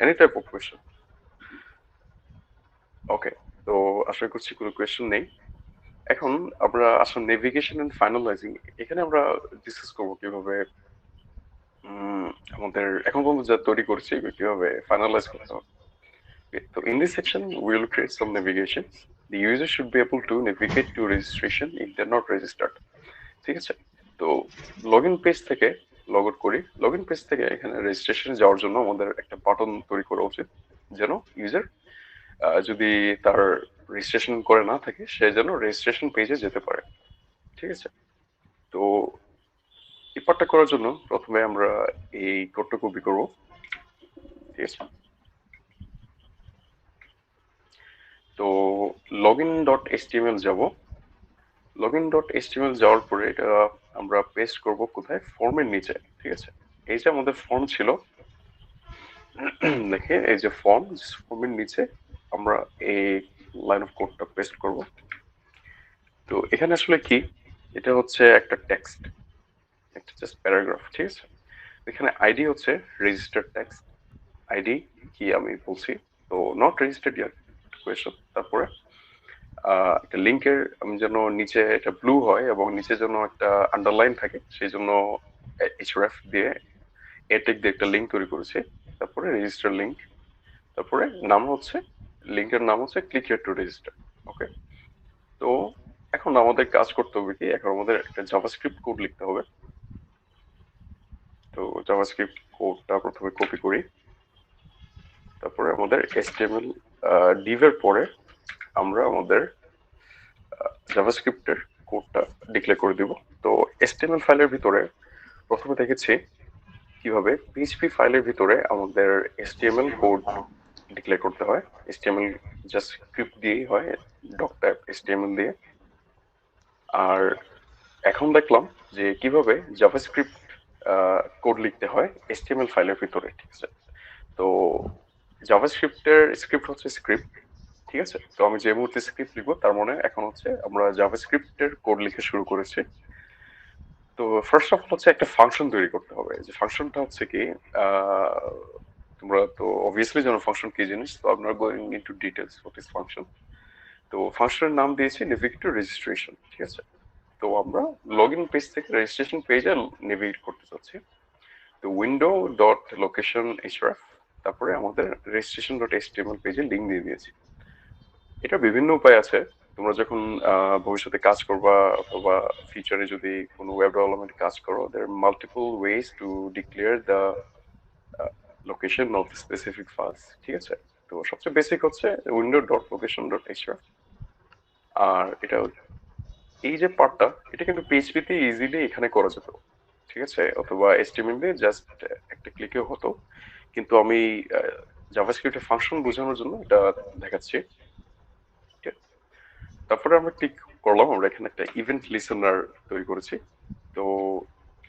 [SPEAKER 1] এনি টাইপ অফ কোয়েশ্চেন? ওকে, তো আশা করছি কোনো কোয়েশ্চেন নেই। এখন আমরা আসলে নেভিগেশন এন্ড ফাইনালাইজিং, এখানে আমরা ডিসকাস করবো কিভাবে আমাদের এখন পর্যন্ত যা তৈরি করছি কিভাবে ফাইনালাইজ করতে হবে। So in this section, we will create some navigation. The user should be able to navigate to registration if they're not registered. ঠিক আছে, তো লগইন পেজ থেকে লগ আউট করি। লগইন পেজ থেকে এখানে রেজিস্ট্রেশনে যাওয়ার জন্য আমাদের একটা বাটন তৈরি করা উচিত, যেন ইউজার যদি তার রেজিস্ট্রেশন করে না থাকে সে যেন রেজিস্ট্রেশন পেজে যেতে পারে। ঠিক আছে, তো এই পার্টটা করার জন্য প্রথমে আমরা এই কোডটা কপি করব। ঠিক আছে, তো login.html যাব। login.html যাওয়ার পরে এটা আমরা পেস্ট করব কোথায়, ফর্মের নিচে। ঠিক আছে, এই যে আমাদের ফর্ম ছিল, দেখে এই যে ফর্মের নিচে আমরা এই লাইন অফ কোডটা পেস্ট করব। তো এখানে আসলে কি, এটা হচ্ছে একটা টেক্সট, একটা জাস্ট প্যারাগ্রাফ। ঠিক আছে, এখানে আইডি হচ্ছে রেজিস্টার্ড টেক্সট। আইডি কি আমি বলছি, তো নট রেজিস্টার্ড ইয়ার কোয়েশ্চন। তারপরে একটা লিংকের আমি যেন নিচে এটা ব্লু হয় এবং নিচে যেন একটা আন্ডারলাইন থাকে, সেই জন্য href দিয়ে এটেক দিয়ে একটা লিংক তৈরি করেছি। তারপরে রেজিস্টার লিংক, তারপরে নাম হচ্ছে লিংকের নাম হচ্ছে ক্লিক হিয়ার টু রেজিস্টার। ওকে, তো এখন আমাদের কাজ করতে হবে কি, এখন আমাদের একটা জাভাস্ক্রিপ্ট কোড লিখতে হবে। তো জাভাস্ক্রিপ্ট কোডটা প্রথমে কপি করি, তারপরে আমাদের HTML ডিভের পরে আমরা আমাদের জাভাস্ক্রিপ্টের কোডটা ডিক্লেয়ার করে দিব। তো HTML ফাইলের ভিতরে প্রথমে দেখেছি কিভাবে PHP ফাইলের ভিতরে আমাদের HTML কোড ডিক্লেয়ার করতে হয়। HTML জাস্ট স্ক্রিপ্ট দিয়েই হয়, ডক টাইপ HTML দিয়ে। আর এখন দেখলাম যে কিভাবে জাভাস্ক্রিপ্ট কোড লিখতে হয় HTML ফাইলের ভিতরে। ঠিক আছে, তো জাভাস্ক্রিপ্টের স্ক্রিপ্ট হচ্ছে স্ক্রিপ্ট, ঠিক আছে? তো আমি যে মুহূর্তে স্ক্রিপ্ট লিখবো তার মানে এখন হচ্ছে আমরা জাভাস্ক্রিপ্টের কোড লিখে শুরু করেছি। তো ফার্স্ট অফ অল হচ্ছে একটা ফাংশন তৈরি করতে হবে। যে ফাংশনটা হচ্ছে কি, তোমরা তো অবভিয়াসলি জানো ফাংশন কি জিনিস, তো আপনারা going into details what is function. তো ফাংশনের নাম দিয়েছি নেভিগেটর রেজিস্ট্রেশন, ঠিক আছে? তো আমরা লগ ইন পেজ থেকে রেজিস্ট্রেশন পেজে নেভিগেট করতে চাচ্ছি। তো উইন্ডো ডট লোকেশন href, তারপরে আমাদের রেজিস্ট্রেশন ডট html পেজে লিঙ্ক দিয়ে দিয়েছি। এটা বিভিন্ন উপায় আছে। তোমরা যখন ভবিষ্যতে কাজ করবা অথবা ফিউচারে যদি কোনো ওয়েব ডেভেলপমেন্ট কাজ করো, there are multiple ways to declare the location of specific files, ঠিক আছে? তো সবচেয়ে বেসিক হচ্ছে window dot location dot href। আর এটা এই যে পার্টটা, এটা কিন্তু PHP তে ইজিলি এখানে করা যেত, ঠিক আছে? অথবা HTML দিয়ে জাস্ট একটা ক্লিকেও হতো, কিন্তু আমি জাভাস্ক্রিপ্টের ফাংশন বোঝানোর জন্য এটা দেখাচ্ছি। তারপরে আমরা ক্লিক করলাম, আমরা এখানে একটা ইভেন্ট লিসেনার তৈরি করেছি। তো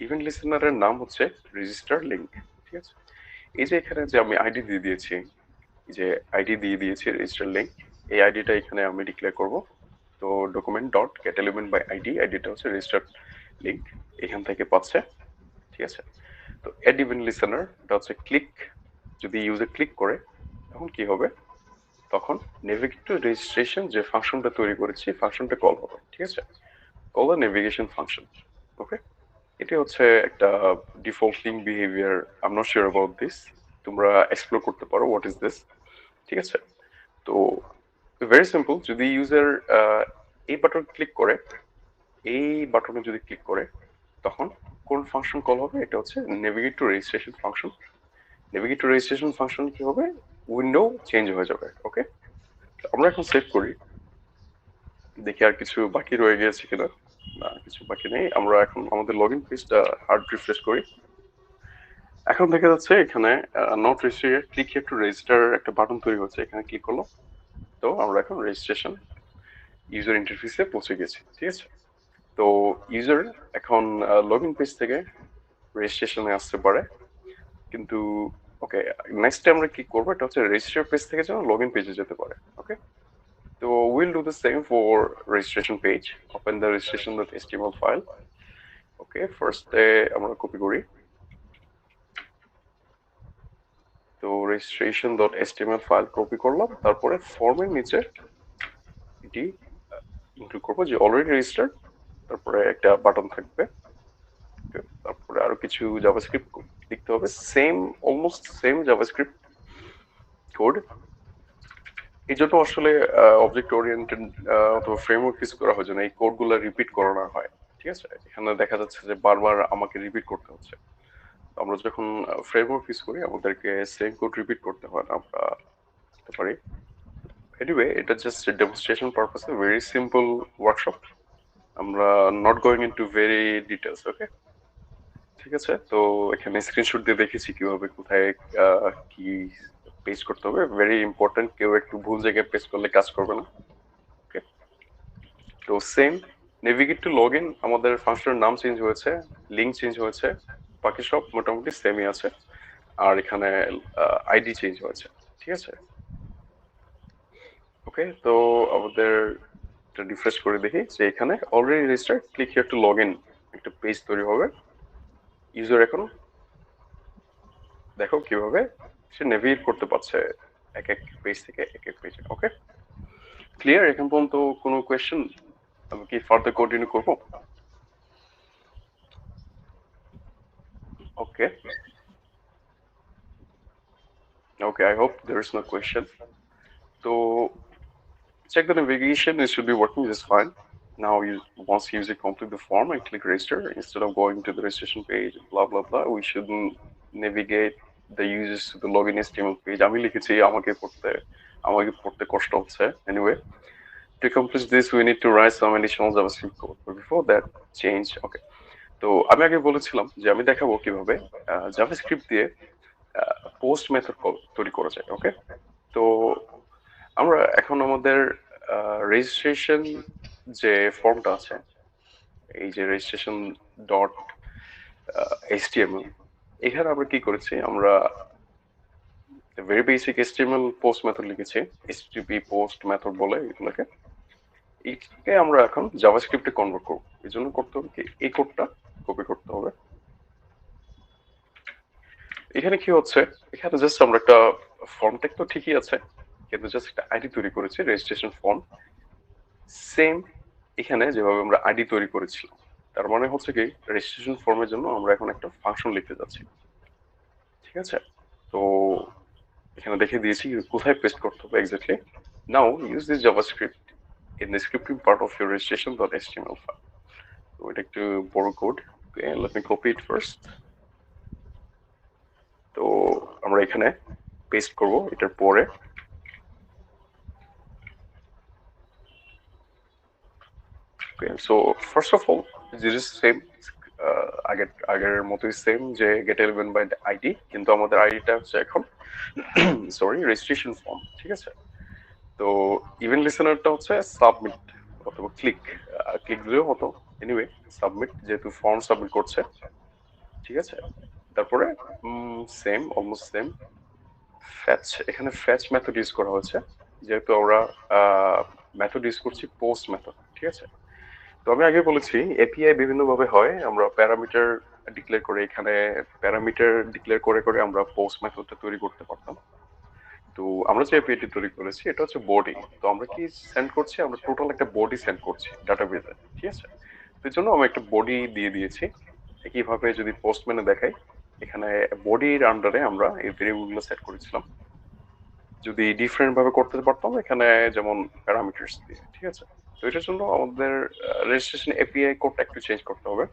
[SPEAKER 1] ইভেন্ট লিসেনারের নাম হচ্ছে রেজিস্টার লিংক, ঠিক আছে? এই যে এখানে যে আমি আইডি দিয়ে দিয়েছি, যে আইডি দিয়ে দিয়েছি রেজিস্টার লিংক, এই আইডিটা এখানে আমি ডিক্লেয়ার করব। তো document dot get element by ID, আইডিটা হচ্ছে রেজিস্টার লিংক, এখান থেকে পাচ্ছে, ঠিক আছে? তো অ্যাড ইভেন্ট লিসেনার, এটা হচ্ছে ক্লিক, যদি ইউজার ক্লিক করে তখন কি হবে, তখন নেভিগেটর রেজিস্ট্রেশন যে ফাংশনটা তৈরি করেছি ফাংশনটা কল হবে, ঠিক আছে? Call the navigation function. Okay, এটা হচ্ছে একটা default link behaviour, I am not sure about this, তোমরা এক্সপ্লোর করতে পারো হোয়াট ইজ দিস, ঠিক আছে? তো ভেরি সিম্পল, যদি ইউজার এই বাটন ক্লিক করে, এই বাটনে যদি ক্লিক করে তখন কোন ফাংশন কল হবে, এটা হচ্ছে navigator registration function. Navigator registration function কি হবে, উইন্ডো চেঞ্জ হয়ে যাবে। ওকে, আমরা এখন সেভ করি, দেখি আর কিছু বাকি রয়ে গেছে কিনা। না, কিছু বাকি নেই। আমরা এখন আমাদের লগইন পেজটা হার্ড রিফ্রেশ করি। এখন দেখা যাচ্ছে এখানে not register, click here to register একটা বাটন তৈরি হচ্ছে, এখানে ক্লিক করলো। তো আমরা এখন রেজিস্ট্রেশন ইউজার ইন্টারফেসে পৌঁছে গেছি, ঠিক আছে? তো ইউজার এখন লগইন পেজ থেকে রেজিস্ট্রেশনে আসতে পারে, কিন্তু ওকে, নেক্সট টাইম আমরা কি করবো, এটা হচ্ছে রেজিস্টার পেজ থেকে যেন লগইন পেজে যেতে পারে। ওকে, so we'll do the same for registration page. Open the registration.html file. Okay, first আমরা কপি করি। তো registration.html ফাইল কপি করলাম, তারপরে ফর্মের নিচে এটি ইনক্লুড করবো যে অলরেডি রেজিস্টার্ড, তারপরে একটা বাটন থাকবে, তারপরে আরো কিছু জাভাস্ক্রিপ্ট লিখতে হবে, same almost same JavaScript code. এই জন্য আসলে অবজেক্ট ওরিয়েন্টেড অথবা ফ্রেমওয়ার্ক ইউজ করা হয় যেন এই কোডগুলো রিপিট করানো হয়, ঠিক আছে? এখানে দেখা যাচ্ছে যে বারবার আমাকে রিপিট করতে হচ্ছে। আমরা যখন ফ্রেমওয়ার্ক ইউজ করি আমাদেরকে সেম কোড রিপিট করতে হয় না, আমরা করতে পারি। এনিওয়ে, এটা জাস্ট ডেমনস্ট্রেশন পারপাসে, ভেরি সিম্পল ওয়ার্কশপ, আমরা not going into very details. Okay, ঠিক আছে? তো এখানে স্ক্রিনশট দিয়ে দেখেছি কিভাবে কোথায় কি পেজ করতে হবে, ভেরি ইম্পর্টেন্ট, কেউ একটু ভুল জায়গায় পেজ করলে কাজ করবে না। ওকে, তো same navigate two log in, আমাদের ফাংশনের নাম চেঞ্জ হয়েছে, লিঙ্ক চেঞ্জ হয়েছে, বাকি সব মোটামুটি সেমই আছে। আর এখানে আইডি চেঞ্জ হয়েছে, ঠিক আছে? ওকে, তো আমাদের রিফ্রেশ করে দেখি যে এখানে already registered, click here two log in একটা পেজ তৈরি হবে। ইউজার এখন দেখো কিভাবে সে নেভিগেট করতে পারছে এক এক পেজ থেকে এক এক পেজে। ওকে, ক্লিয়ার? এখন পর্যন্ত কোনো কোয়েশ্চেন? আমি কি ফার্দার কন্টিনিউ করবো? Okay. Okay, I hope there is no question. So check the navigation, it should be working just fine. Now once user complete the form and click register, instead of going to the registration page, blah blah blah, we should navigate the users to the login HTML page. আমি লিখেছি আমাকে পড়তে কষ্ট হচ্ছে। Anyway, to accomplish this we need to write some additional JavaScript code. But before that, change. Okay. তো আমি আগে বলেছিলাম যে আমি দেখাবো কিভাবে জাভাস্ক্রিপ্ট দিয়ে পোস্ট মেথড কল তৈরি করা যায়। ওকে, তো আমরা এখন আমাদের রেজিস্ট্রেশন যে ফর্মটা আছে, এই যে রেজিস্ট্রেশন ডট HTML, এখানে আমরা কি করেছি, আমরা very basic HTML post method লিখেছি, HTTP পোস্ট মেথড বলে এগুলোকে। এইটাকে আমরা এখন জাভাস্ক্রিপ্টে কনভার্ট করব। এই জন্য করতে হবে কি, এই কোডটা কপি করতে হবে। এখানে কি হচ্ছে, এখানে জাস্ট আমরা একটা ফর্ম ট্যাগ তো ঠিকই আছে, কিন্তু জাস্ট একটা আইডি তৈরি করেছি, রেজিস্ট্রেশন ফর্ম। সেম এখানে যেভাবে আমরা আইডি তৈরি করেছিলাম, তার মানে হচ্ছে কি রেজিস্ট্রেশন ফর্মের জন্য আমরা এখন একটা ফাংশন লিখতে যাচ্ছি। ঠিক আছে, তো এখানে দেখে দিয়েছি কোথায় পেস্ট করতে হবে exactly. Now use this JavaScript in the scripting part of your registration.html file. So এটা একটু বড় code, let me copy it first. তো আমরা এখানে পেস্ট করব এটার পরে। Okay, so first of all, this is same আগের মতোই সেম যে get element by id, কিন্তু আমাদের আইডিটা হচ্ছে এখন সরি রেজিস্ট্রেশন ফর্ম। ঠিক আছে, তো ইভেন্ট লিসেনারটা হচ্ছে সাবমিট অথবা ক্লিক দিলেও হতো, এনিওয়ে সাবমিট যেহেতু ফর্ম সাবমিট করছে। ঠিক আছে, তারপরে সেম অলমোস্ট সেম ফ্যাচ, এখানে ফ্যাচ মেথড ইউজ করা হচ্ছে যেহেতু আমরা মেথড ইউজ করছি পোস্ট মেথড। ঠিক আছে, তো আমি আগে বলেছি এপিআই বিভিন্ন ভাবে হয়, আমরা প্যারামিটার ডিক্লেয়ার করে, এখানে প্যারামিটার ডিক্লেয়ার করে করে আমরা পোস্ট মেথডটা তৈরি করতে পারতাম। তো আমরা যে এপিআইটি তৈরি করেছি এটা হচ্ছে বডি, তো আমরা কি সেন্ড করছি, আমরা টোটাল একটা বডি সেন্ড করছি ডাটাবেজে। ঠিক আছে, তো এর জন্য আমি একটা বডি দিয়ে দিয়েছি। একইভাবে যদি পোস্টম্যানে দেখাই, এখানে বডির আন্ডারে আমরা এই ভেরিয়েবলগুলো সেট করেছিলাম। যদি ডিফারেন্ট ভাবে করতে পারতাম এখানে যেমন প্যারামিটারস দিয়ে। ঠিক আছে, তো এটার জন্য আমাদের রেজিস্ট্রেশন এপিআই কোডটা একটু চেঞ্জ করতে হবে।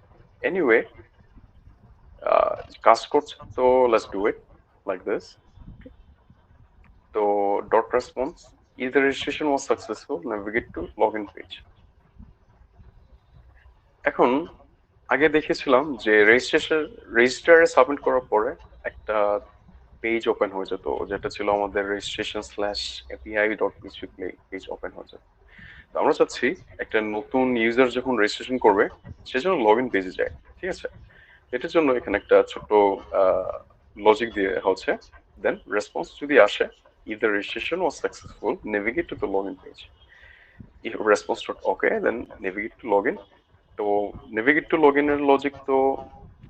[SPEAKER 1] এনিওয়ে কাজ করছে, তো let's do it like this. তো dot response if the registration was successful navigate to login page। এখন আগে দেখেছিলাম যে রেজিস্টারে সাবমিট করার পরে একটা পেজ ওপেন হয়ে যেত, যেটা ছিল আমাদের registration/api.php পেজ ওপেন হয়ে যেত। তো আমরা চাচ্ছি একটা নতুন ইউজার যখন রেজিস্ট্রেশন করবে সেজন্য লগইন পেজে যায়। ঠিক আছে, এটার জন্য এখানে একটা ছোট লজিক দিয়ে হচ্ছে দেন রেসপন্স যদি আসে if the registration was successful navigate to the login page, if response not okay then navigate to login। তো নেভিগেট টু লগইন এর লজিক তো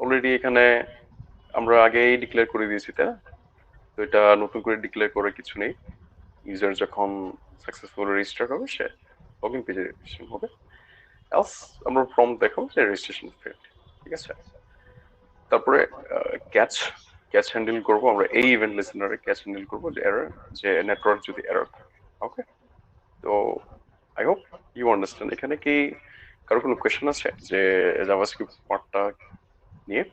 [SPEAKER 1] অলরেডি এখানে আমরা আগেই ডিক্লেয়ার করে দিয়েছি, তাই না? তো এটা নতুন করে ডিক্লেয়ার করার কিছু নেই, ইউজার যখন সাকসেসফুল রেজিস্টার হবে সে লগইন পেজে রেজিস্ট্রেশন হবে, এলস আমরা ফর্ম দেখাবো যে রেজিস্ট্রেশন ফেল্ড। ঠিক আছে, তারপরে ক্যাচ হ্যান্ডেল করব আমরা, এই ইভেন্ট লিসেনারে ক্যাচ হ্যান্ডেল করব যে এরর, যে নেটওয়ার্ক যদি এরর থাকে। ওকে, তো আই হোপ ইউ আন্ডারস্ট্যান্ড। এখানে কি কারো কোনো কোয়েশ্চেন আছে যে জাভাস্ক্রিপ্ট পার্টটা নিয়ে?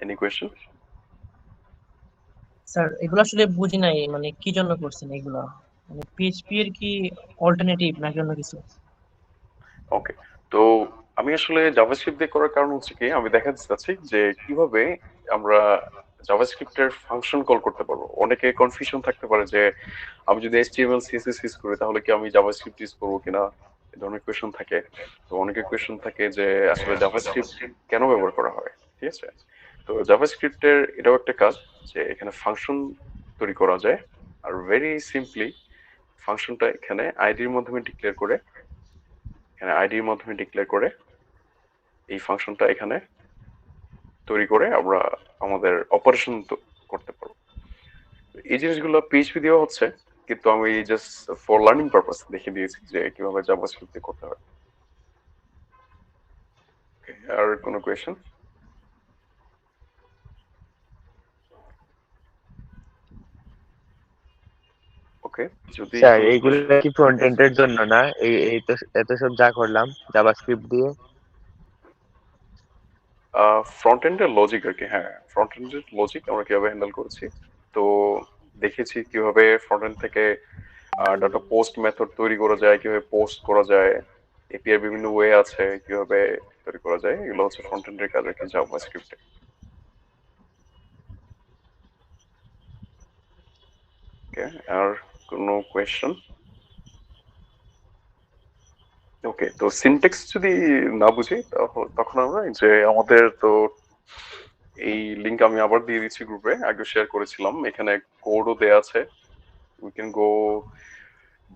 [SPEAKER 1] Any question?
[SPEAKER 2] স্যার এগুলো আসলে বুঝি নাই, মানে কি জন্য করছেন এগুলা, মানে পিএইচপি এর কি অল্টারনেটিভ নাকি অন্য কিছু?
[SPEAKER 1] ওকে, তো আমি আসলে জাভাস্ক্রিপ্ট দিয়ে করার কারণ হচ্ছে কি, আমি দেখাতে চাচ্ছি যে কিভাবে আমরা জাভাস্ক্রিপ্টের ফাংশন কল করতে পারবো। অনেকে কনফিউশন থাকতে পারে যে আমি যদি HTML CSS ইউজ করি তাহলে কি আমি জাভাস্ক্রিপ্ট ইউজ করবো কিনা, এই ধরনের কোয়েশ্চন থাকে। তো অনেকের কোয়েশ্চন থাকে যে আসলে জাভাস্ক্রিপ্ট কেন ব্যবহার করা হয়। ঠিক আছে, তো জাভাস্ক্রিপ্টের এটাও একটা কাজ যে এখানে ফাংশন তৈরি করা যায়, আর ভেরি সিম্পলি ফাংশনটা এখানে আইডির মাধ্যমে ডিক্লেয়ার করে, এই ফাংশনটা এখানে তৈরি করে আমরা আমাদের অপারেশন করতে পারবো। এই জিনিসগুলো পিএইচপি দিয়েও হচ্ছে, কিন্তু আমি জাস্ট ফর লার্নিং পারপাস দেখিয়ে দিয়েছি যে কিভাবে জাভাস্ক্রিপ্ট দিয়ে করতে হয়। আর কোনো কোয়েশ্চেন? ওকে, যদি
[SPEAKER 4] স্যার এইগুলো কি ফ্রন্ট এন্ডের জন্য না? এই তো এত সব যা করলাম জাভাস্ক্রিপ্ট দিয়ে।
[SPEAKER 1] ফ্রন্ট এন্ডের লজিক আর কি, হ্যাঁ ফ্রন্ট এন্ডের লজিক আমরা কিভাবে হ্যান্ডেল করেছি, তো দেখেছি কিভাবে ফ্রন্ট এন্ড থেকে ডাটা পোস্ট মেথড তৈরি করা যায়, কিভাবে পোস্ট করা যায়, এপিআই বিভিন্ন ওয়ে আছে কিভাবে তৈরি করা যায়, এগুলো হচ্ছে ফ্রন্ট এন্ডের কাজ আর কি জাভাস্ক্রিপ্টে। ওকে, আর কোনো কোয়েশ্চেন? ওকে, তো সিনট্যাক্স যদি না বুঝি তখন আমরা যে আমাদের তো এই লিংক আমি আবার দিয়ে দিচ্ছি গ্রুপে, আগে শেয়ার করেছিলাম। এখানে কোডও দেয়া আছে, we can go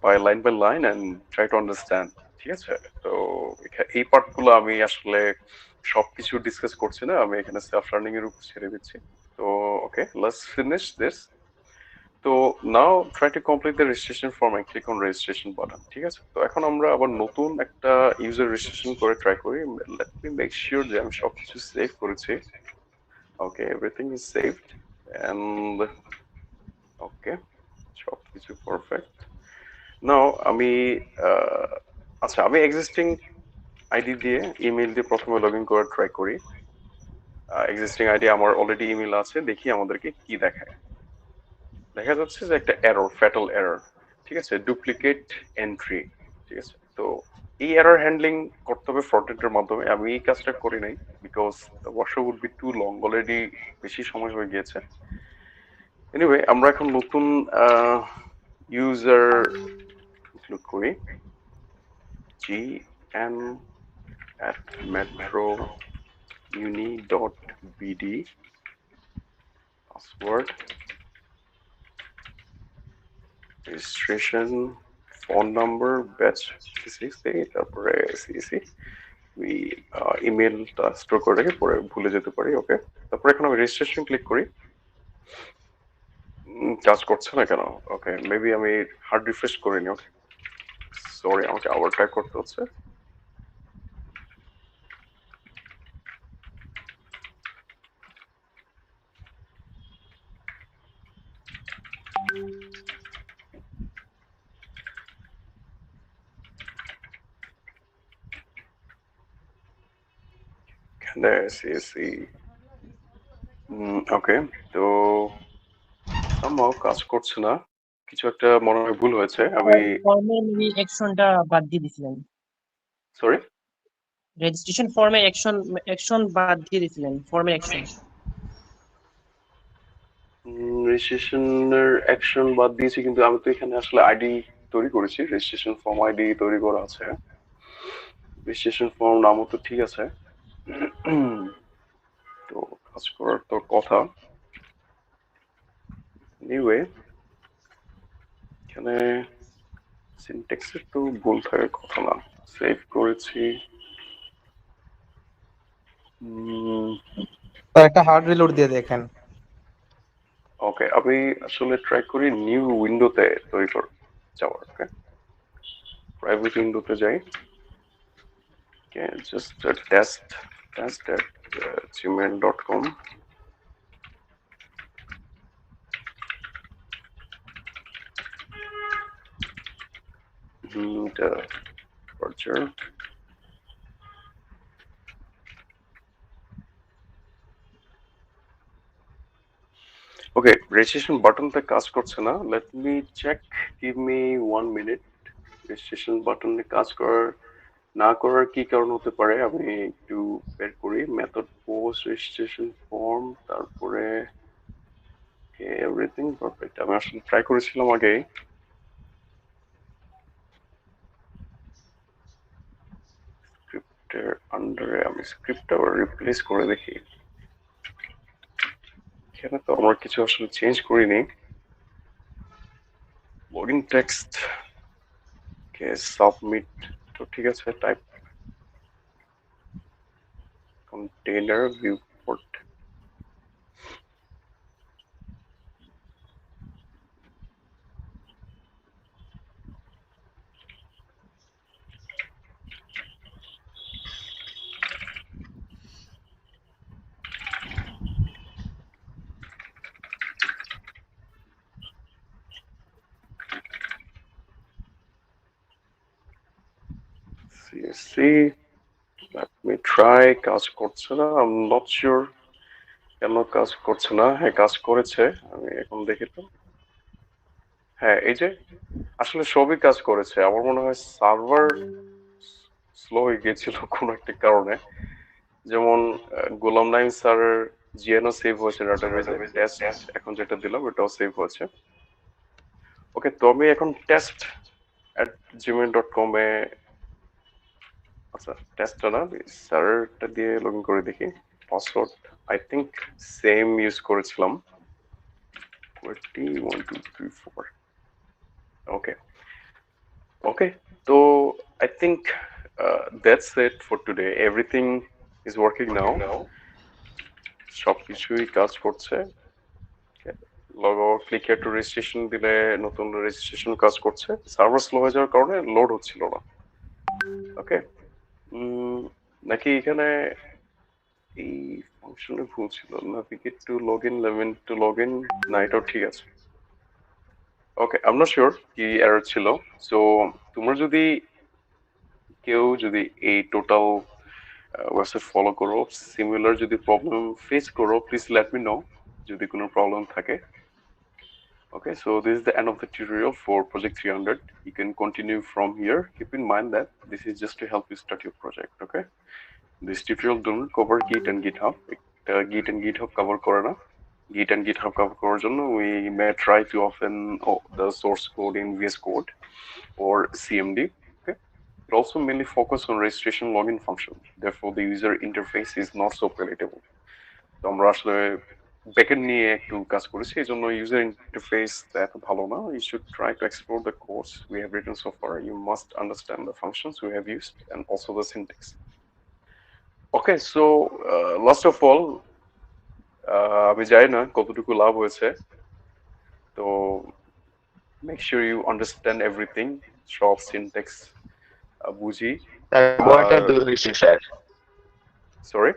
[SPEAKER 1] by line and try to understand. ঠিক আছে, তো এই পার্টগুলো আমি আসলে সবকিছু ডিসকাস করছি না, আমি এখানে সেলফ লার্নিং এর উপর ছেড়ে দিচ্ছি। তো ওকে, লেটস ফিনিশ দিস। তো now try to complete the registration form and click on registration button. ঠিক আছে, তো এখন আমরা আবার নতুন একটা ইউজার রেজিস্ট্রেশন করে ট্রাই করি। লেট মি মেক শিওর যে আমি সবকিছু সেভ করেছি। Okay, everything is saved and okay, সবকিছু পারফেক্ট। নাও আমি আচ্ছা, আমি এক্সিস্টিং আইডি দিয়ে, ইমেল দিয়ে প্রথমে লগ ইন করে ট্রাই করি। এক্সিস্টিং আইডি আমার অলরেডি ইমেল আছে, দেখি আমাদেরকে কি দেখায়। দেখা যাচ্ছে যে একটা এরর, ফ্যাটাল এরর। ঠিক আছে, ডুপ্লিকেট এন্ট্রি। ঠিক আছে, তো এই এরর হ্যান্ডলিং করতে হবে ফ্রন্ট-এন্ডের মাধ্যমে। আমি এই কাজটা করি নাই because the workshop would be too long, already বেশি সময় হয়ে গিয়েছে। এনিওয়ে, আমরা এখন নতুন ইউজার ইনক্লুড করি, gn@metrouni.bd, password, registration, phone number, batch তারপরে সিসি, ইমেলটা স্টোর করে রেখে পরে ভুলে যেতে পারি। ওকে, তারপরে এখন আমি রেজিস্ট্রেশন ক্লিক করি। কাজ করছে না কেন? ওকে, মেবি আমি হার্ড রিফ্রেশ করিনি। ওকে, সরি, আমাকে আবার ট্রাই করতে হচ্ছে। সিএসসি, ওকে, তো আমার কাজ করছে না, কিছু একটা মনে হয় ভুল হয়েছে। আমি
[SPEAKER 2] ফর্মে অ্যাকশনটা বাদ দিয়ে দিছিলেন,
[SPEAKER 1] সরি,
[SPEAKER 2] রেজিস্ট্রেশন ফর্মে অ্যাকশন বাদ দিয়ে দিছিলেন, ফর্মের অ্যাকশন।
[SPEAKER 1] রেজিস্ট্রেশনের অ্যাকশন বাদ দিয়েছি, কিন্তু আমি তো এখানে আসলে আইডি তৈরি করেছি, রেজিস্ট্রেশন ফর্ম আইডি তৈরি করা আছে, রেজিস্ট্রেশন ফর্ম নামও তো ঠিক আছে। তো কাজ করার তো কথা। এনিওয়ে, এখানে সিনট্যাক্সের তো ভুল থাকার কথা না। সেভ করেছি।
[SPEAKER 5] একটা হার্ড রিলোড দিয়ে দেখেন।
[SPEAKER 1] ওকে, আমি আসলে ট্রাই করি নিউ উইন্ডোতে তৈরি করে যাওয়ার। ওকে, প্রাইভেট উইন্ডোতে যাই। Okay, just test@gmail.com. The Roger. Okay, registration বাটনটা কাজ করছে না। Let me check, give me 1 minute. Registration বাটনে কাজ না করার কি কারণ হতে পারে আমি একটু বের করি। মেথড পোস্ট, রেজিস্ট্রেশন ফর্ম, তারপরে এভরিথিং পারফেক্ট। আমি আসলে ট্রাই করেছিলাম আগে। স্ক্রিপ্টের আন্ডারে আমি স্ক্রিপ্টটা রিপ্লেস করে দেখি। এখানে তো আমার কিছু আসলে চেঞ্জ করিনি। লগইন টেক্সট, ওকে, সাবমিট তো ঠিক আছে। Type container viewport, CSC, let me try। কাজ করছে না, I'm not sure কেন কাজ করছে না। হ্যাঁ, কাজ করেছে, আমি এখন দেখি তো। হ্যাঁ, এই যে আসলে সবই কাজ করেছে। আমার মনে হয় সার্ভার স্লো হয়ে গিয়েছিল কোনো একটা কারণে। যেমন গোলাম নাইম স্যারের জিএনও সেভ হয়েছে ডাটাবেজে, টেস্ট এখন যেটা দিলাম ওটাও সেভ হয়েছে। ওকে, তো আমি এখন test@gmail.com এ, আচ্ছা টেস্টটা না, স্যারটা দিয়ে লগ ইন করে দেখি। Password I think same use করেছিলাম 1 2 3 4 ওকে ওকে তো I think that's it for today. Everything is working now. সবকিছুই কাজ করছে। Log out click to registration দিলে নতুন রেজিস্ট্রেশন কাজ করছে। সার্ভার স্লো হয়ে যাওয়ার কারণে লোড হচ্ছিল না। ওকে নাকি এখানে এই ফাংশনে ভুল ছিল, navigate to login 11 to login, না এটাও ঠিক আছে। Okay I am not sure কি এরর ছিল। সো তোমরা যদি কেউ যদি এই টোটাল ওয়েবসাইট ফলো করো, সিমিলার যদি প্রবলেম ফেস করো, প্লিজ লেট মি নো যদি কোনো প্রবলেম থাকে। Okay, so this is the end of the tutorial for project 300. You can continue from here. Keep in mind that this is just to help you start your project. Okay, this tutorial don't cover Git and GitHub. Git and GitHub cover করে না। Git and GitHub cover করার জন্য we may try to open the source code in VS Code or CMD. Okay, it also mainly focus on registration login function. Therefore, the user interface is not so palatable. তো আমরা আসলে backend নিয়ে একটু কাজ করেছি, এই জন্য user interface এত ভালো না। You should try to explore the course we have written so far. You must understand the functions we have used and also the syntax. Okay, so last of all, আমি জানি না কতটুকু লাভ হয়েছে, তো make sure you understand everything, সব syntax বুঝি।
[SPEAKER 4] বয়টা দূর হয়েছে স্যার,
[SPEAKER 1] সরি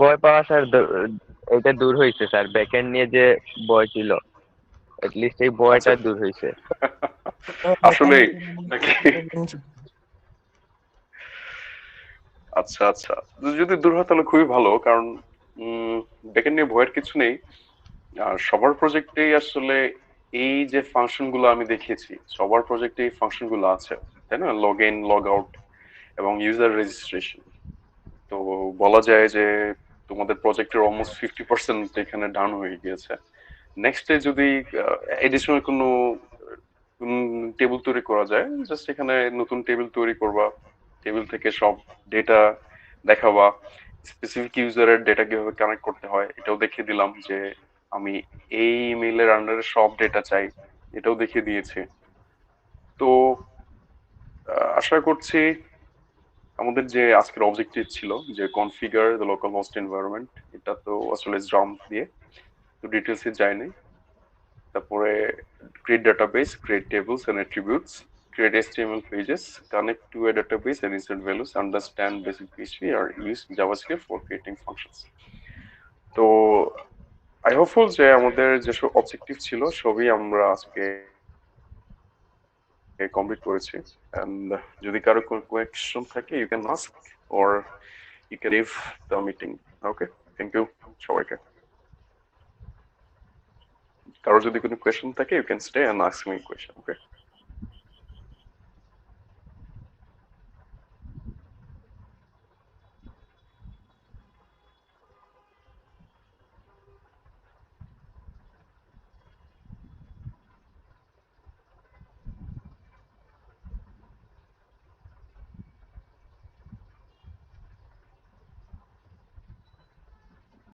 [SPEAKER 4] বয় পাওয়া স্যার এটা দূর হয়েছে স্যার, ব্যাকএন্ড নিয়ে যে বয় ছিল এটলিস্ট এই বয়টা দূর হয়েছে।
[SPEAKER 1] আসলে নাকি আচ্ছা আচ্ছা, যদি দূর হয় তাহলে খুবই ভালো, কারণ ব্যাকএন্ড নিয়ে ভয়ের কিছু নেই। আর সবার প্রজেক্টেই আসলে এই যে ফাংশন গুলো আমি দেখিয়েছি, সবার প্রজেক্টে এই ফাংশন গুলো আছে, তাই না? লগ ইন, লগ আউট এবং ইউজার রেজিস্ট্রেশন। তো বলা যায় যে তোমাদের প্রজেক্টের অলমোস্ট 50% এখানে ডাউন হয়ে গিয়েছে। নেক্সটে যদি এডিশনাল কোনো টেবিল তৈরি করা যায়, জাস্ট এখানে নতুন টেবিল তৈরি করবা, টেবিল থেকে সব ডেটা দেখাবা, স্পেসিফিক ইউজারের ডেটা কিভাবে কানেক্ট করতে হয় এটাও দেখিয়ে দিলাম, যে আমি এই ইমেইলের আন্ডারে সব ডেটা চাই এটাও দেখিয়ে দিয়েছি। তো আশা করছি আমাদের যে আজকের অবজেক্টিভ ছিল যে configure the local host environment, এটা তো আসলে জাম্প দিয়ে তো ডিটেলসে যায়নি। তারপরে create database, create tables and attributes, create HTML pages, connect to a database and insert values, understand basic PHP, or use JavaScript for creating functions. তো I hopeful যে আমাদের যেসব অবজেক্টিভ ছিল সবই আমরা আজকে কমপ্লিট করেছি। এন্ড যদি কারো কোনো কোয়েশ্চন থাকে you can ask or you can leave the meeting. Okay, thank you সবাইকে। কারো যদি কোনো কোয়েশ্চন থাকে you can stay and ask me question. Okay.